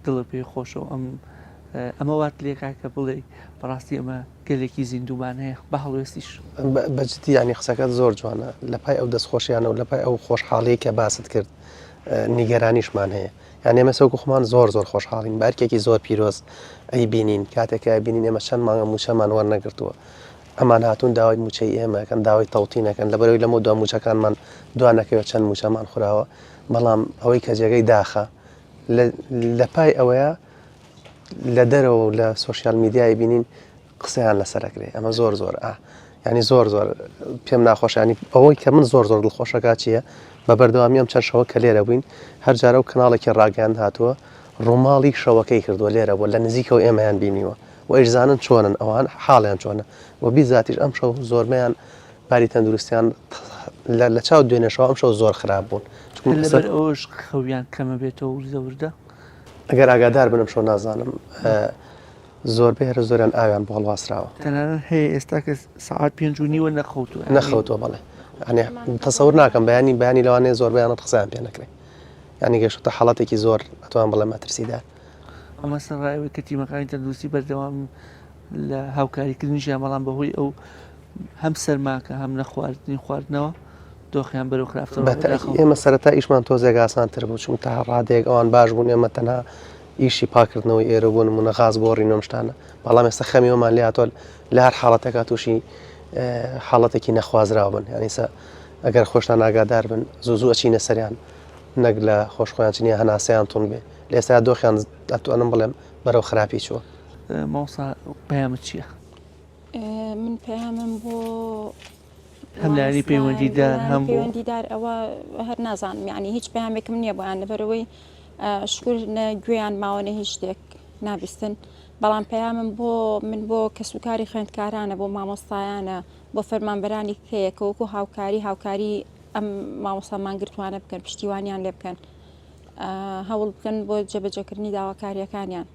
دڵە پێی خۆشەوە ئەمە وات لێکا کە بڵێ بەڕاستی ئەمە گەلێکی زیندومان هەیە بە هەڵوێستیش بەجددی ینی قسەکەت زۆر جوانە لە پای ئەو دەستخۆشیانە و لە پای ئەو خۆشحاڵی کە باست کرد نیگەرانیشمان هەیە یان ئێمە سەوکو خۆمان زۆر خۆشحاڵین بارکێکی زۆر پیرۆز ئەی بینین کاتێکە بینین ئێمە چەند مانگە موچەمان وەرنەگرتووە ئەمان هاتوون داوای موچەی ئێمەکەن داوای تەوتینەکەن لەبەرەوەی لەمە دو موچەکانمان دوانەکەوە چەند موچەمان خوراوە بەڵام ئەوەی کە جێگەی داخە لە پای ئەوەیە لە دەرەوە لە سوۆسیال میدیای بینین قسەیان لەسەرەکرێ ئەمە زۆر ینی زۆر پێم ناخۆشیانی ئەوەی کە من زۆر دڵخۆشەکە چییە بە بەردەوامی ئەم چەند شەوە کە لێرە بووین هەر جارە و کەناڵێکی ڕاگەیان هاتووە ڕووماڵی شەوەکەی کردووە لێرە بۆ لە نزیکەوە ئێمەیان بینیوە و ئەیشزانن چۆنن ئەوان حاڵیان چۆنە و بیزاتیش ئەم شەو زۆرمەیان باری تەندروستیان لە چاو دوێنێشەوە ئەم شەو زۆر خراپ بوون لەبەر ئەوش خەویان کەمە بێتەوە وردە ئەگەر ئاگادار بنم شۆ نازانم زۆربەی هەرە زۆریان ئاویان بۆ هەڵواسراوە تەنانەت هەیە ئێستا کە سعات 5:30 نەخەوتووە نەخەوتوە بەڵێ ئەنێ تەسەور ناکەم بەیانی لەوانەیە زۆربیانە قسەیان پێ نەکرێت ینی گەشتە حاڵەتێکی زۆر ئەتوان بڵێ مەترسیدا ئەمە سەرڕایەوەی کە تیمەکانی تەندروستی بەردەوام لە هاوکاریکردنیشیان بەڵام بەهۆی ئەو هەم سەرماکە هەم نەخواردنی خواردنەوە دۆخیان بەرەو خراپتەوە ئێمە سەرەتا ئیشمان تۆزێک ئاسانتر بوو چون تا ڕادێک ئەوان باش بوون ئێمە تەنها ئیشی پاکردنەوەی ئێرە بوون منە غاز بۆ ڕینۆم شتانە بەڵام ئێستا خەمیەوەمان لاتۆل لە هەر حاڵەتەکە تووشی حاڵەتێکی نەخوازراوە بن یانیسا ئەگەر خۆشتان ئاگادار بن زوو ئەچینە سەریان نەک لە خۆشخۆیان چنیە هەناسەیان تون بێ لە ئێستا دۆخیان ئەتوانم بڵێم بەرەو خراپی چووە ماوسا پەیامت چییە؟ من پەیامم بۆ هەم لایەنی پەیوەندیدار هەم پەیوەندیدار ئەوە هەر نازانم یعنی هیچ پەیامێکم نییە بۆیان لەبەرەوەی شکر گوێیان ماوەنە هیچ شتێک نابیستن بەڵام پەیامم بۆ کەسوکاری خوێندکارانە بۆ مامۆستایانە بۆ فەرمانبەرانی کەیەکە وەکو هاوکاری ئەم مامۆستامان گرتوانە بکەن پشتیوانیان لێ بکەن هەوڵ بکەن بۆ جێبەجێکردنی داواکاریەکانیان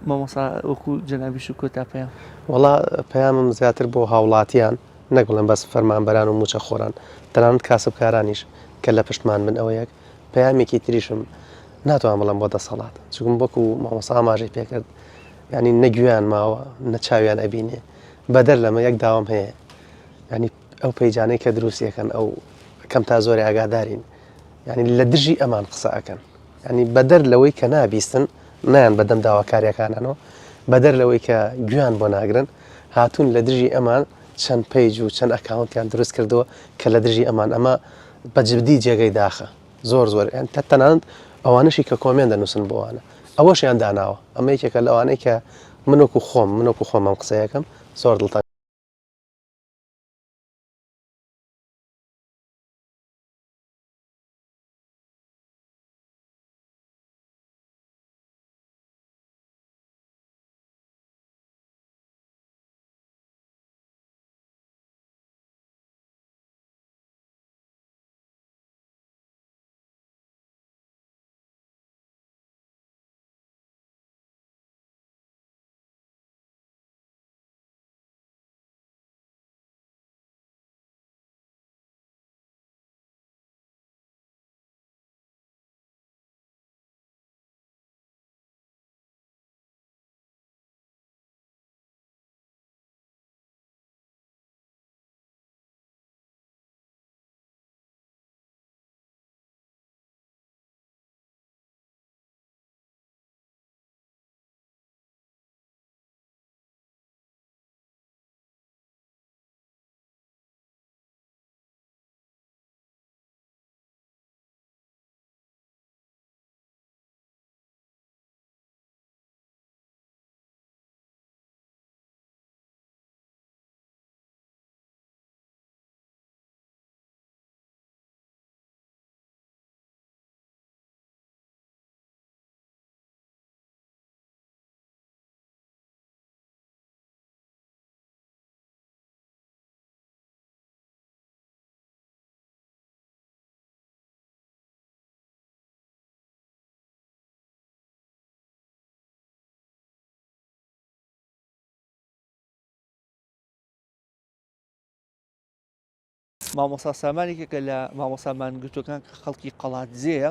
مامۆستا وەکو جەنابی شکۆ تا پێیان وڵا پەیامم زیاتر بۆ هاوڵاتیان نەگوڵێن بەس فەرمانبەران و موچە خۆران تەنانەت کاسبکارانیش کە لە پشتمان بن ئەوە یەک پەیامێکی تریشم ناتوان بڵم بۆ دەسەڵات چکم بۆکو مامۆستا ئاماژەی پێکرد ینی نەگویان ماوە نەچاویان ئەبینێ بەدەر لەمە یەک داوام هەیە ینی ئەو پەیجانەی کە دروستیەکەن ئەو کەم تا زۆری ئاگادارین ینی لە دژی ئەمان قسە ئەەکەن ینی بەدەر لەوەی کە نابیستن نیان بەدەم داواکاریەکانەوە بەدەر لەوەی کە گویان بۆ ناگرن هاتوون لە دژی ئەمان چەند پیج و چەند ئەکاونتیان دروست کردووە کە لە دژی ئەمان ئەمە بەجبدی جێگەی داخە زۆر تەنانند ئەوانشی کە کۆمێن دەنووسن بۆوانە ئەوەشیان داناوە ئەمە یەکێکە لەوانەیە کە منۆکو خۆم ئەم قسەیەکەم زۆر دڵتان مامۆستا سامانێکێکە لە مامۆستامان گرتوەکان خەڵکی قەڵاتجێیە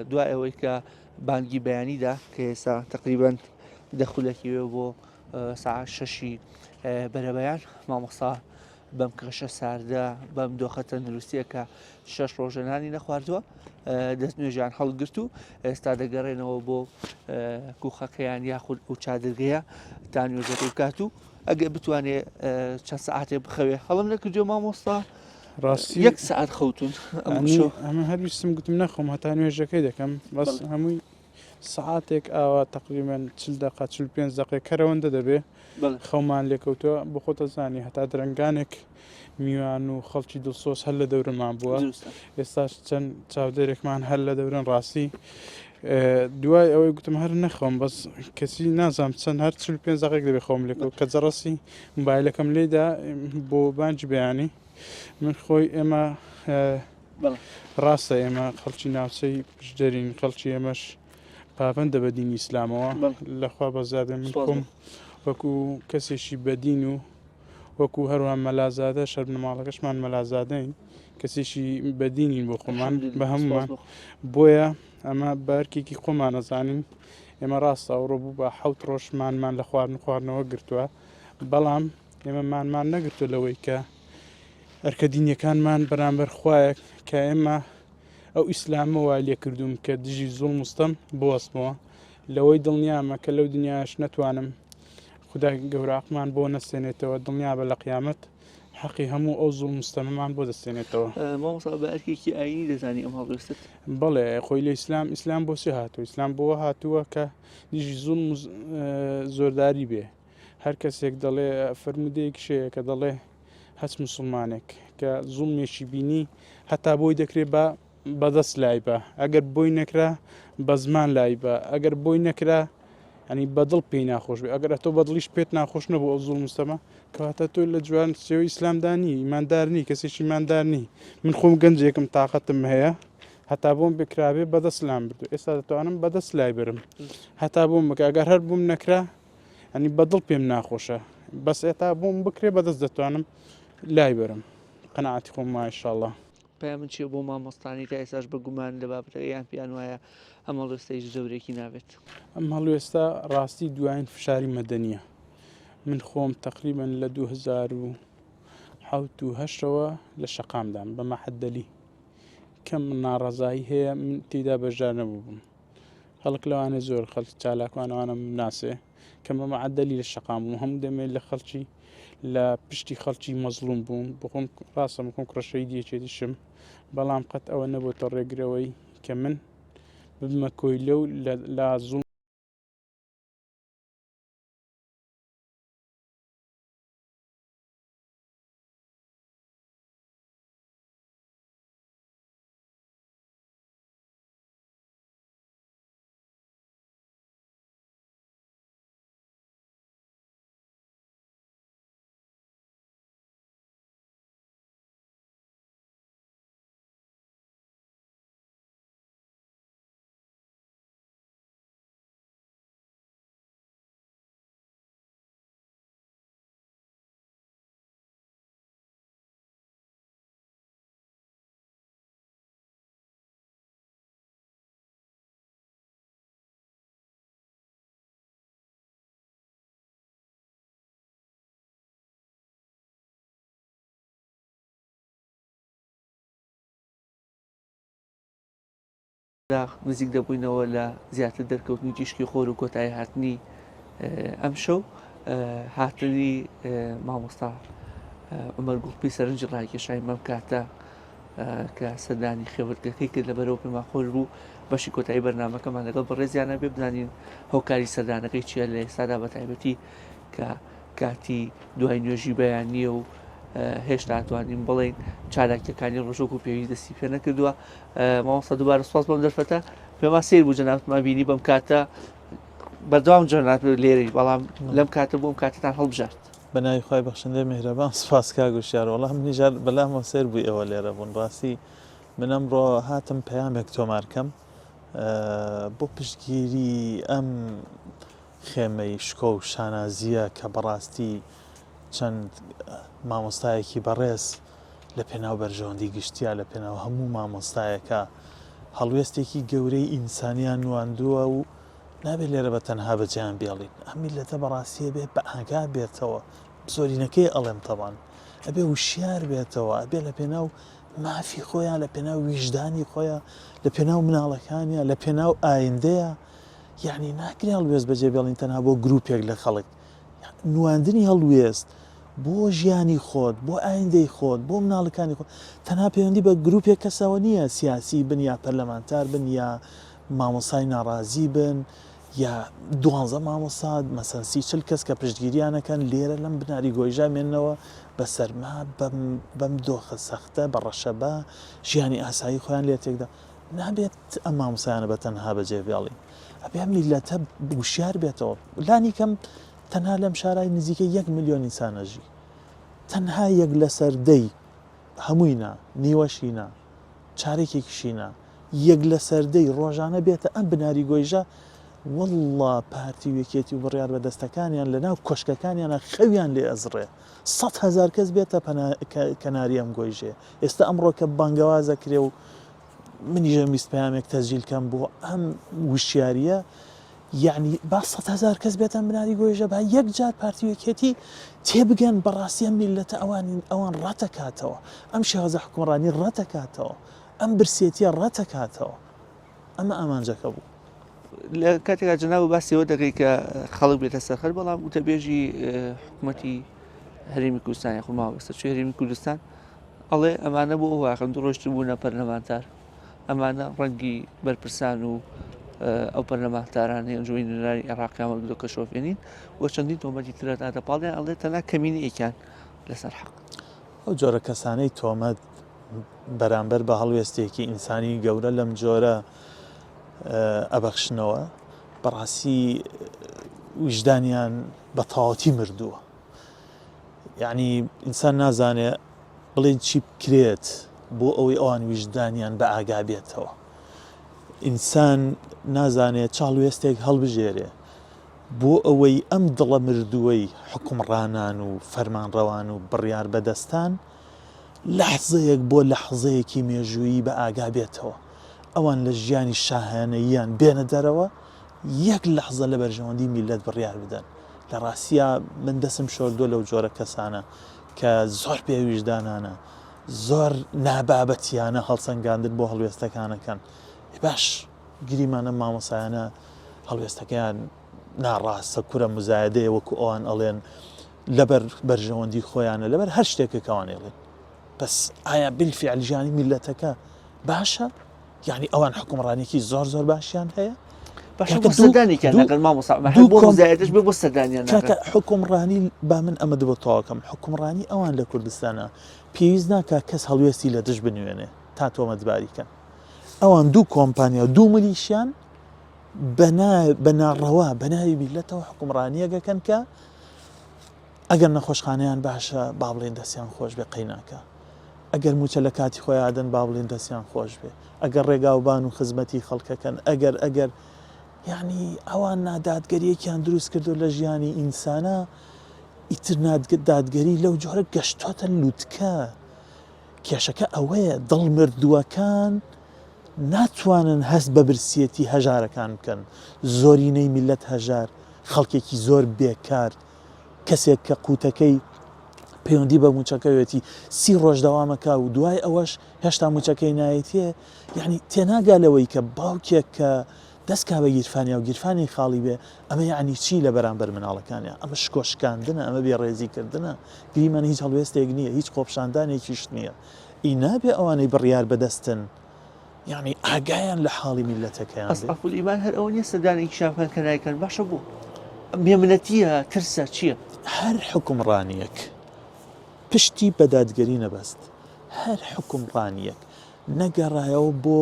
دوای ئەوەی کە بانگی بەیانیدا کە ئێستا تقریبان دەخولەکیوێ بۆ ساعت 6 بەرەبەیان مامۆستا بەم کەشە ساردە بەم دۆخە تەندروستیە کە 6 ڕۆژەنانی نەخواردووە دەست نوێژیان هەڵگرت و ئێستا دەگەڕێنەوە بۆ کوخەکەیان یاخود و چادرگەیە تا نوێژەکەی بکات و ئەگە بتوانێت چەند سەعاتێ بخەوێ هەڵم نەکردو مامۆستا ڕاستی 1 سەعات خەوتون ئەمە هەرویستم گوتم نەخۆم هەتا نوێژەکەی دەکەم بەس هەمووی سعاتێک ئاوا تقریبان 45 دقیقە کەرەوەندە دەبێ خەومان لێکەوتووە بۆ خۆتە زانی هەتا درنگانێک میوان و خەڵکی دڵسۆز هەر لە دەورمان بووە ئێستاش چەند چاودێرێکمان هەر لە دەورن ڕاستی دوای ئەوەی گوتم هەر نەخۆم بەس کەسی نازام چەند هەر 45 دقیق دەبێ خۆم لێکەوت کە جەڕەسی موبایلەکەم لێدا بۆ بانج بەیانی من خۆی ئێمە ڕاستە ئێمە خەڵکی ناوچەی پشدەرین خەڵکی ئێمەش پابەندە بە دینی ئیسلامەوە لەخوا بەزادە من خۆم وەکو کەسێکی بەدین و وەکو هەروە مەلازادە شەر نەماڵەکەشمان مەلازادەین کەسێکی بەدینین بۆ خۆمان بە هەمومان بۆیە ئەمە بارکێکی خۆمان نەزانین ئێمە ڕاستە ئەوڕۆ بوو بە 7 ڕۆژمانمان لە خواردنەوە گرتووە بەڵام ئێمە مانمان نەگرتو لەوەی کە ئەرکەدینیەکانمان بەرامبەر خوایەک کە ئێمە ئەو ئیسلامەوە لێکردوم کە دژی زوڵ مستەم بوەستمەوە لەوەی دڵنیامە کە لەو دنیاش نەتوانم خدای گەوراقمان بۆ نەستێنێتەوە دڵنیا بە لە قیامەت حەقی هەموو ئەو زوڵ مستەمەمان بۆ دەستێنێتەوە مامۆستا بە ئەرکێکی ئاینی دەزانی ئەم هەڵوێستت بەڵێ خۆی لە ئیسلام بۆ سێ هاتووە ئیسلام بۆ هاتووە کە دژی زوڵ زۆرداری بێ هەر کەسێک دەڵێ فەرمودەیەک شەیە کە دەڵێ هەچ مسلمانێک کە زوڵمێکی بینی هەتا بۆی دەکرێت بە بەدەست لای بە ئەگەر بۆی نەکرا بە زمان لای بە ئەگەر بۆی نەکرا ئەنی بەدڵ پێی ناخۆش بێ ئەگەر تۆ بەدڵیش پێت ناخۆش نەبوو ئەو زوڵ مستەمە کەواتە تۆ لە جوان سێوەی ئیسلامدانی ئیماندارنی کەسێکی ماندارنی من خۆم گەنجێکم تااقەتم هەیە هەتا بۆم بکرابێ بەدەست لام بردو ئێستا دەتوانم بەدەست لای برم هەتا بۆم بکە ئەگەر هەر بووم نەکرا ئەنی بەدڵ پێم ناخۆشە بەس ئێتا بۆم بکرێ بەدەست دەتوانم لای برم قەناعەتی خۆم ما ئینشاءڵڵا پێیان من چیە بۆ مامۆستانی تا ئێساش بە گومان لە بابەتەکەیان پیان وایە ئەم هەڵوێستەی زۆرێکی نابێت ئەم هەڵوێستا ڕاستی دوایین فشاری مەدەنیە من خۆم تقریبا لە 2007ەوە لە شەقامدام بە مەحەدەلی کەم ناڕەزایی هەیە من تێدا بەشدار نەبووم خەڵک لەوانێ زۆر خەڵک چالاکوانەوانم ناسێ کەم بە مەعەدەلی لە شەقام بووم هەموو دەمێت لە خەڵکی لە پشتی خەڵکی مەزلوم بووم بخۆم ڕاستە بخۆم کوڕەشەی دیەکێتیشم بەڵام قەت ئەوە نەبووتە ڕێگرەوەی کە من ببمە کۆی لەو لە زوڵ نزیک دەبووینەوە لە زیاتر دەرکەوتنی تیشکی خۆر و کۆتایی هاتنی ئەم شەو هاتنی مامۆستا عومەر گوڵپی سەرنجی ڕاکێشایی مەم کاتە کە سەردانی خێوەتگەکەی کرد لەبەرەوە پێمان خۆش بوو بەشی کۆتایی بەرنامەکەمان لەگەڵ بەڕێزیانە بێ بزانین هۆکاری سەردانەکەی چیە لە ئێستادا بە تایبەتی کە کاتی دوای نوێژی بەیانیە و هێشتا توانین بڵێن چالاکیەکانی ڕۆژۆک و پێویست دەستی پێ نەکردووە مامۆستا دووبارە سوپاس بەم دەرفەتە پێما سیر بوو جەنابتمان بینی بەم کاتە بەردەوام جەنابەت لێرەی بەڵام لەم کاتە بۆم کاتتان هەڵبژارد بەناوی خۆی بەخشندەی میهرەبان سوپاس کاگوشیار وەڵام نیژار بەلامەوە سێر بووی ئەوە لێرە بوون ڕاستی من ئەمڕۆ هاتم پەیامێک تۆمارکەم بۆ پشتگیری ئەم خێمەی شکۆ و شانازیە کە بەڕاستی چەند مامۆستایەکی بەڕێز لە پێناو بەرژەوەندی گشتیا لە پێناو هەموو مامۆستایەکە هەڵوێستێکی گەورەی ئینسانیان نواندووە و نابێت لێرە بە تەنها بەجیان بێڵین ئەم میلەتە بەڕاستیە بێت بە ئاگا بێتەوە زۆرینەکەی ئەڵێم تەوان ئەبێ وشیار بێتەوە ئەبێ لە پێناو مافی خۆیان لە پێناو ویژدانی خۆیان لە پێناو مناڵەکانیان لە پێناو ئایندەیە یعنی ناکرێ هەڵوێست بەجێ بێڵین تەنها بۆ گروپێک لە خەڵک نواندنی هەڵوێست بۆ ژیانی خۆت بۆ ئایندەی خۆت بۆ مناڵەکانی خۆت تەنها پەیوەندی بە گروپێک کەسەوە نییە سیاسی بن یا پەرلەمانتار بن یا مامۆسای ناڕازی بن یا 12 مامۆسا مەسەن 30 کەس کە پشتگیریانەکەن لێرە لەم بناری گۆیژا مێننەوە بە سەرما بەم دۆخە سەختە بە ڕەشەبا ژیانی ئاسایی خۆیان لێ تێکدا نابێت ئەم مامۆسایانە بە تەنها بەجێبێڵین ئەبێ میلەتە وشیار بێتەوە لانی کەم تەنها لەم شارای نزیکە 1 ملیۆن ئینسانەژی تەنها یەک لەسەر دەی هەمووینا نیوەشینا چارێکێکیشینا یەک لە سەردەی ڕۆژانە بێتە ئەم بناری گۆیژە والله پارتی وێکێتی و بڕیار بەدەستەکانیان لەناو کۆشکەکانیانە خەویان لێ ئەزڕێ 100,000 کەس بێتە کەناری ئەم گۆیژێ ئێستا ئەمڕۆ کە بانگەوازە کرێ و منیژە میست پەیامێک تەسجیلکەم بۆ ئەم وشیاریە یعنی با 100,000 کەس بێتە بناری گۆیژە با یەک جار پارتی وێکێتی تێبگەن بەڕاستی ئەم میلەتە ئەوان ڕەتەکاتەوە ئەم شێوازە حکومڕانی ڕەتەکاتەوە ئەم برسێتیە ڕەتەکاتەوە ئەمە ئامانجەکە بوو لە کاتێکا جەناب باسیەوە دەکەی کە خەڵک بێتە سەرخەر بەڵام وتەبێژی حکوومەتی هەرێمی کوردستانی خۆماوە سەرچێ هەرێمی کوردستان ئەڵێ ئەمانە بۆ واقعا ڕۆشت بوونە پەرلەمانتار ئەمانە ڕەنگی بەرپرسان و ئەو پەرلەمانتارانی ئەنجومی نوێنەرانی عێراقیان وەک دۆکە شۆفێنین و چەندین تۆمەتی ترە ئاتەپاڵیان ئەڵێ تەنها کەمینەیەکیان لەسەر حەق ئەو جۆرە کەسانەی تۆمەت بەرامبەر بە هەڵوێستێکی ئینسانی گەورە لەم جۆرە ئەبەخشنەوە بەڕاستی وجدانیان بە تەواوەتی مردووە یعنی ئینسان نازانێ بڵێن چی بکرێت بۆ ئەوەی ئەوان وجدانیان بە ئاگا بێتەوە ئینسان نازانێت چاڵوێستێک هەڵبژێرێ بۆ ئەوەی ئەم دڵە مردووەی حکومڕانان و فەرمانڕەوان و بڕیار بەدەستان لەحزەیەک بۆ لەحزەیەکی مێژوویی بە ئاگا بێتەوە ئەوان لە ژیانی شاهانەییان بێنە دەرەوە یەک لەحزە لە بەرژەوەندی میلەت بڕیار بدەن لە ڕاستیە من دەسم شۆردووە لەو جۆرە کەسانە کە زۆر پێویژدانانە زۆر نابابەتیانە هەڵسەنگاندن بۆ هەڵوێستەکانەکەن باش گریمانە مامۆسایانە هەڵوێستەکەیان ناڕاستە کورە مزایدەیە وەکو ئەوان ئەڵێن لەبەر بەرژەوەندی خۆیانە لەبەر هەر شتێکەکەوان ئێڵێن بەس ئایا بالفعل ژیانی میلەتەکە باشە یعنی ئەوان حکومڕانێکی زۆر زۆر باشیان هەیە حکومڕانی با من ئەمە بۆ تەواوکەم حکومڕانی ئەوان لە کوردستانە پێویست ناکە کەس هەڵوێستی لە دژ بنوێنێ تا تۆمەتباریکەن ئەوان دوو کۆمپانیا دوو ملیشیان بە ناڕەوا بەناوی میلەتەوە حکومڕانیەکەکەن کە ئەگەر نەخۆشخانەیان باشە با بڵێن دەستیان خۆش بێ قەیناکە ئەگەر موچە لە کاتی خۆیادن با بڵێن دەستیان خۆش بێ ئەگەر ڕێگاوبان و خزمەتی خەڵکەکەن ئەگەر یعنی ئەوان نادادگەریەکیان دروست کردو لە ژیانی ئینسانە ئیتر دادگەری لەو جۆرە گەشتۆتە لووتکە کێشەکە ئەوەیە دڵ مردووەکان ناتوانن هەست بە برسیەتی هەژارەکان بکەن زۆرینەی میلەت هەژار خەڵکێکی زۆر بێکار کەسێک کە قوتەکەی پەیوەندی بە موچەکەوێتی 30 ڕۆژ دەوامەکە و دوای ئەوەش هێشتا موچەکەی نایەتیە یعنی تێناگالەوەی کە باوکێک کە دەستکا بە گیرفانیا و گیرفانی خاڵی بێ ئەمە یعنی چی لە بەرامبەر مناڵەکانیان ئەمە شکۆشکاندنە ئەمە بێڕێزیکردنە گریمان هیچ هەڵوێستێک نییە هیچ خۆپشاندانێکیش نییە ئی نابێ ئەوانەی بڕیار بەدەستن یعنی ئاگایان لە حاڵی میلەتەکەیان ئەسڵ ئیمان هەر ئەوە نیە سەردانێکی شافان کە نایکەن باشە بوو مێمنەتیە ترسە چییە هەر حکومڕانیەک پشتی بەدادگەری نەبەست هەر حکومڕانیەک نەگەڕایەوە بۆ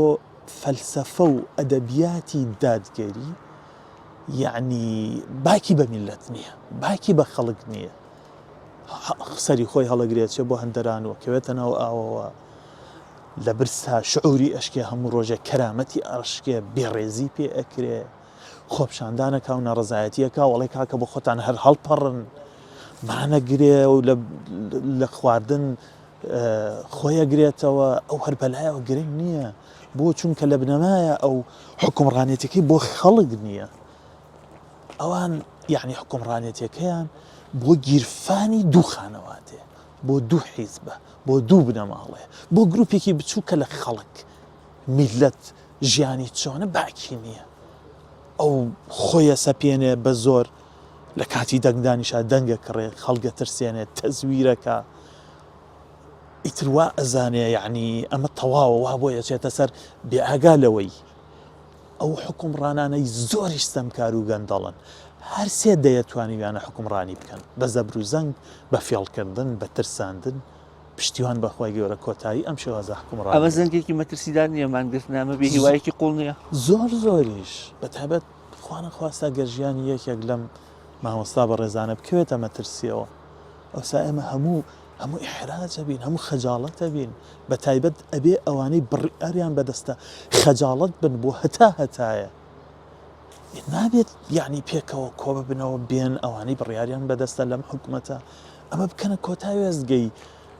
فەلسەفە و ئەدەبیاتی دادگەری یعنی باکی بە میلەت نییە باکی بە خەڵک نییە سەری خۆی هەڵەگرێتێ بۆ هەندەرانەوە کەوێتە ناو ئاوەوە لە برسا شعوری ئەشکێ هەموو ڕۆژێک کەرامەتی ئەشکێ بێڕێزی پێ ئەکرێ خۆپشاندانەکە و نەڕزایەتیەکە وەڵێ کاکە بۆ خۆتان هەر هەڵپەڕن مانەگرێ و لە خواردن خۆیەگرێتەوە ئەو هەر بەلایەوە گرنگ نییە بۆ چونکە لە بنەمایە ئەو حکومڕانێتەکەی بۆ خەڵک نییە ئەوان یعنی حکومڕانێتەکەیان بۆ گیرفانی دوو خانەواتێ بۆ دوو حیزبە بۆ دوو بنەماڵێ بۆ گروپێکی بچووکە لە خەڵک میلەت ژیانی چۆنە باکی نییە ئەو خۆیە سەپێنێ بە زۆر لە کاتی دەنگدانیشا دەنگە کڕێ خەڵگە ترسێنێت تەزویرەکە ئیتروا ئەزانێ یعنی ئەمە تەواوە وا بۆ یەچێتە سەر بێئاگا لەوەی ئەو حکومڕانانەی زۆریش ستەمکار و گەندەڵن هەر سێ دەیەتوانیویانە حکومڕانی بکەن بە زەبر و زەنگ بە فێڵکردن بە ترساندن پشتیوان بەخوای گەورە کۆتایی ئەم شێوازە حکومڕان ئەمە زەنگێکی مەترسیدار نییە مانگرتنامە بێ هیوایەکی قوڵ نییە زۆریش بە تایبەت خوانە خواستە گەرژیانی یەکێک لەم مامۆستا بە ڕێزانە بکەوێتە مەترسیەوە ئەوسا ئێمە هەموو ئحراجە بین هەموو خەجاڵەتە بین بە تایبەت ئەبێ ئەوانەی بڕیاریان بەدەستە خەجاڵەت بن بۆ هەتایە نابێت یعنی پێکەوە کۆ ببنەوە بێن ئەوانەی بڕیاریان بەدەستە لەم حکوومەتە ئەمە بکەنە کۆتایی وێزگەی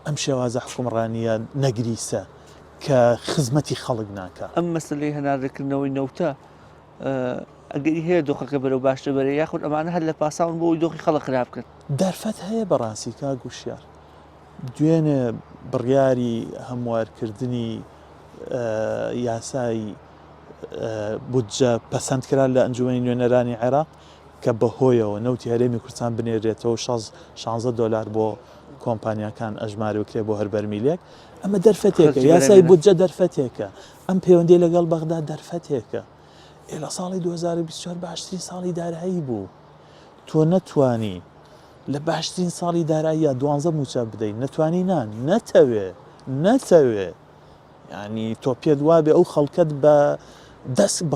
ئەم شێوازە حکومڕانیە نەگریسە کە خزمەتی خەڵک ناکە ئەم مەسلەی هەناردەکردنەوەی نەوتە ئەگەری هەیە دۆخەکە بەرەو باشتر بەرە یاخود ئەمانە هەر لە پاساون بۆ ئەوی دۆخی خەڵک خراپ کرد دەرفەت هەیە بەڕاستی کا گوشیار دوێنێ بڕیاری هەموارکردنی یاسای بودجە پەسەندکرا لە ئەنجومەنی نوێنەرانی عێراق کە بەهۆیەوە نەوتی هەرێمی کوردستان بنێرێتەوە 16 دلار بۆ کۆمپانیاکان ئەژماری وکرێ بۆ هەر بەرمیلێک ئەمە دەرفەتێکە یاسای بودجە دەرفەتێکە ئەم پەیوەندی لەگەڵ بەغدا دەرفەتێکە لە ساڵی 2024 باشترین ساڵی دارایی بوو تۆ نەتوانی لە باشترین ساڵی داراییە 12 موچە بدەیت نەتوانی نەتەوێ ینی تۆ پێت وابێ ئەو خەڵکت بە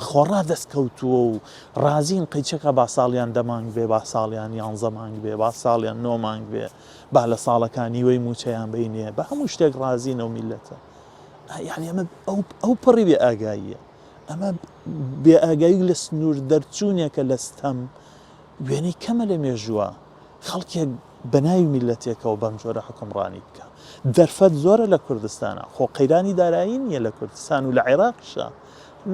خۆڕا دەستکەوتووە و ڕازین قەیچەکە با ساڵیان دەمانگ بێ با ساڵیان 11 مانگ بێ با ساڵیان 9 مانگ بێ با لە ساڵەکانی وەی موچەیان بینێ بە هەموو شتێک ڕازینە و میلەتە یعنی ئەمە ئەو پڕی بێ ئاگاییە ئەمە بێ ئاگایی لە سنوور دەرچوونێکە لە ستەم وێنەی کەمە لە مێژووە خەڵکێک بەناوی میلەتێکەوە بەم جۆرە حکومڕانی بکە دەرفەت زۆرە لە کوردستانە خۆ قەیرانی دارایی نیە لە کوردستان و لە عێراقشە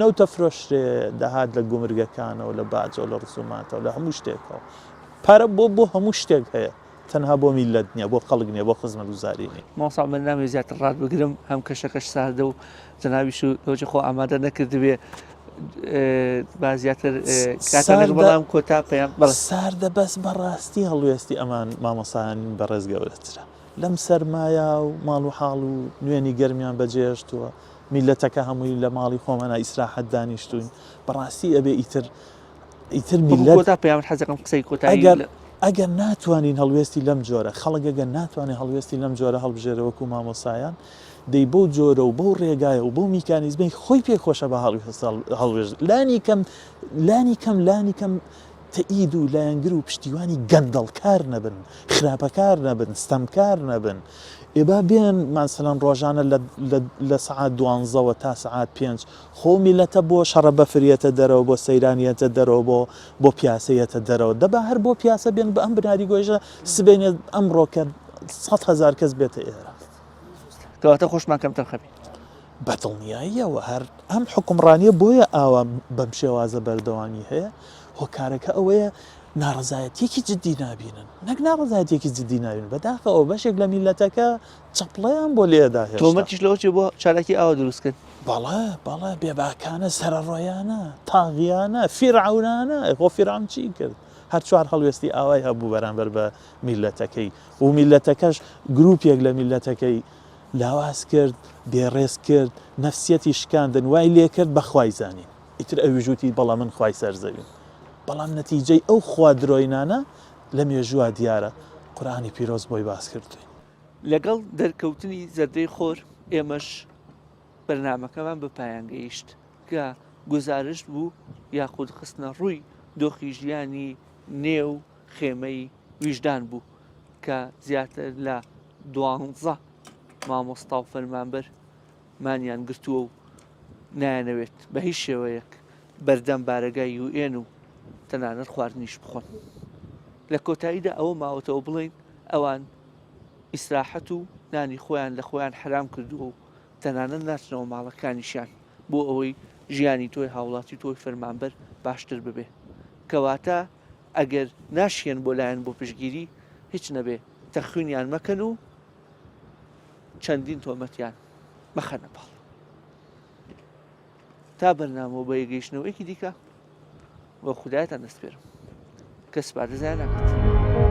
نەوتە فرۆشتێ دەهات لە گومرگەکانەوە لە باجە و لە ڕسوماتەوە لە هەموو شتێکەوە پارە بۆ هەموو شتێک هەیە تەنها بۆ میلەت نییە بۆ خەڵک نییە بۆ خزمەت گوزاری نیە ماوەسا من نامێ زیاتر ڕات بگرم هەم کەشەکەش ساردە و جەنابیش و لۆجە خۆ ئامادە نەکردبێ با زیاتر کاتێک بەڵام کۆتا پێیان ساردە بەس بەڕاستی هەڵوێستی ئەمان مامۆسایانی بەڕێز گەورەترە لەم سەرمایە و ماڵ و حاڵ و نوێنی گەرمیان بەجێهێشتووە میلەتەکە هەمووی لە ماڵی خۆمانە ئیسراحەت دانیشتوین بەڕاستی ئەبێ ئیتر میلەت پێیان حەزەکەم قسەی کۆتایی ئەگەر ناتوانین هەڵوێستی لەم جۆرە خەڵک ئەگەر ناتوانێت هەڵوێستی لەم جۆرە هەڵبژێرەوەکو مامۆسایان دەی بەو جۆرە و بەو ڕێگایە و بەو میکانیزمی خۆی پێخۆشە بە هەڵوێژ لانی کەم تەئید و لایەنگر و پشتیوانی گەندەڵکار نەبن خراپەکار نەبن ستەمکار نەبن ئێبا بێن ماسەلەن ڕۆژانە لە سعات 12 تا سعات 5 خۆ میلەتە بۆ شەڕە بەفرێتە دەرەوە بۆ سەیرانیەتە دەرەوە بۆ پیاسەیەتە دەرەوە دەبا هەر بۆ پیاسە بێن بە ئەم بناری گۆژە سبێنێت ئەمڕۆکە 100,000 کەس بێتە ئێرە کەواتە خۆشمان کەمتر خەبی بەدڵنیاییەوە هەر ئەم حکومڕانیە بۆیە ئاوا بەم شێوازە بەردەوانی هەیە هۆکارەکە ئەوەیە ناڕزایەتێکی جددی نابینن نەک ناڕزایەتێکی جددی نابین بەداخەوە بەشێک لە میلەتەکە چەپڵەیان بۆ لێدا تۆمەتیش لەوە بۆ چارەکی ئاوا دروستکرد بەڵێ بێباکانە سەرڕۆیانە تاغیانە فیرعونانە خۆ فیرعون چی کرد هەر چوار هەڵوێستی ئاوای هەبوو بەرامبەر بە میلەتەکەی و میلەتەکەش گروپێک لە میلەتەکەی لاواز کرد بێڕێز کرد نەفسیەتی شکاندن وای لێ کرد بە خوای زانین ئیتر ئەویژوتی بەڵام من خوای سەرزەویم بەڵام نەتیجەی ئەو خوا درۆینانە لە مێژووە دیارە قورئانی پیرۆز بۆی باس کردوین لەگەڵ دەرکەوتنی زەردەی خۆر ئێمەش بەرنامەکەمان بە پایان گەیشت کە گزارش بوو یاخود خستنە ڕووی دۆخی ژیانی نێو خێمەی ویژدان بوو کە زیاتر لە 12 مامۆستا و فەرمانبەر مانیان گرتووە و نایانەوێت بە هیچ شێوەیەک بەردەم بارەگای UN و تەنانەت خواردنیش بخۆن لە کۆتاییدا ئەوە ماوەتەوە بڵێن ئەوان ئیسراحەت و نانی خۆیان لە خۆیان حرام کردووە و تەنانەت ناچنەوە ماڵەکانیشیان بۆ ئەوەی ژیانی تۆی هاوڵاتی تۆی فەرمانبەر باشتر ببێ کەواتە ئەگەر ناشێن بۆ لایەن بۆ پشگیری هیچ نەبێ تەخوینیان مەکەن و چەندین تۆمەتیان مەخەنە باڵ تا بەرنامەوە بە یەگەیشتنەوەیەکی دیکە بۆ خودایەتان دەست پێرم کەس پارێزیان ناکات.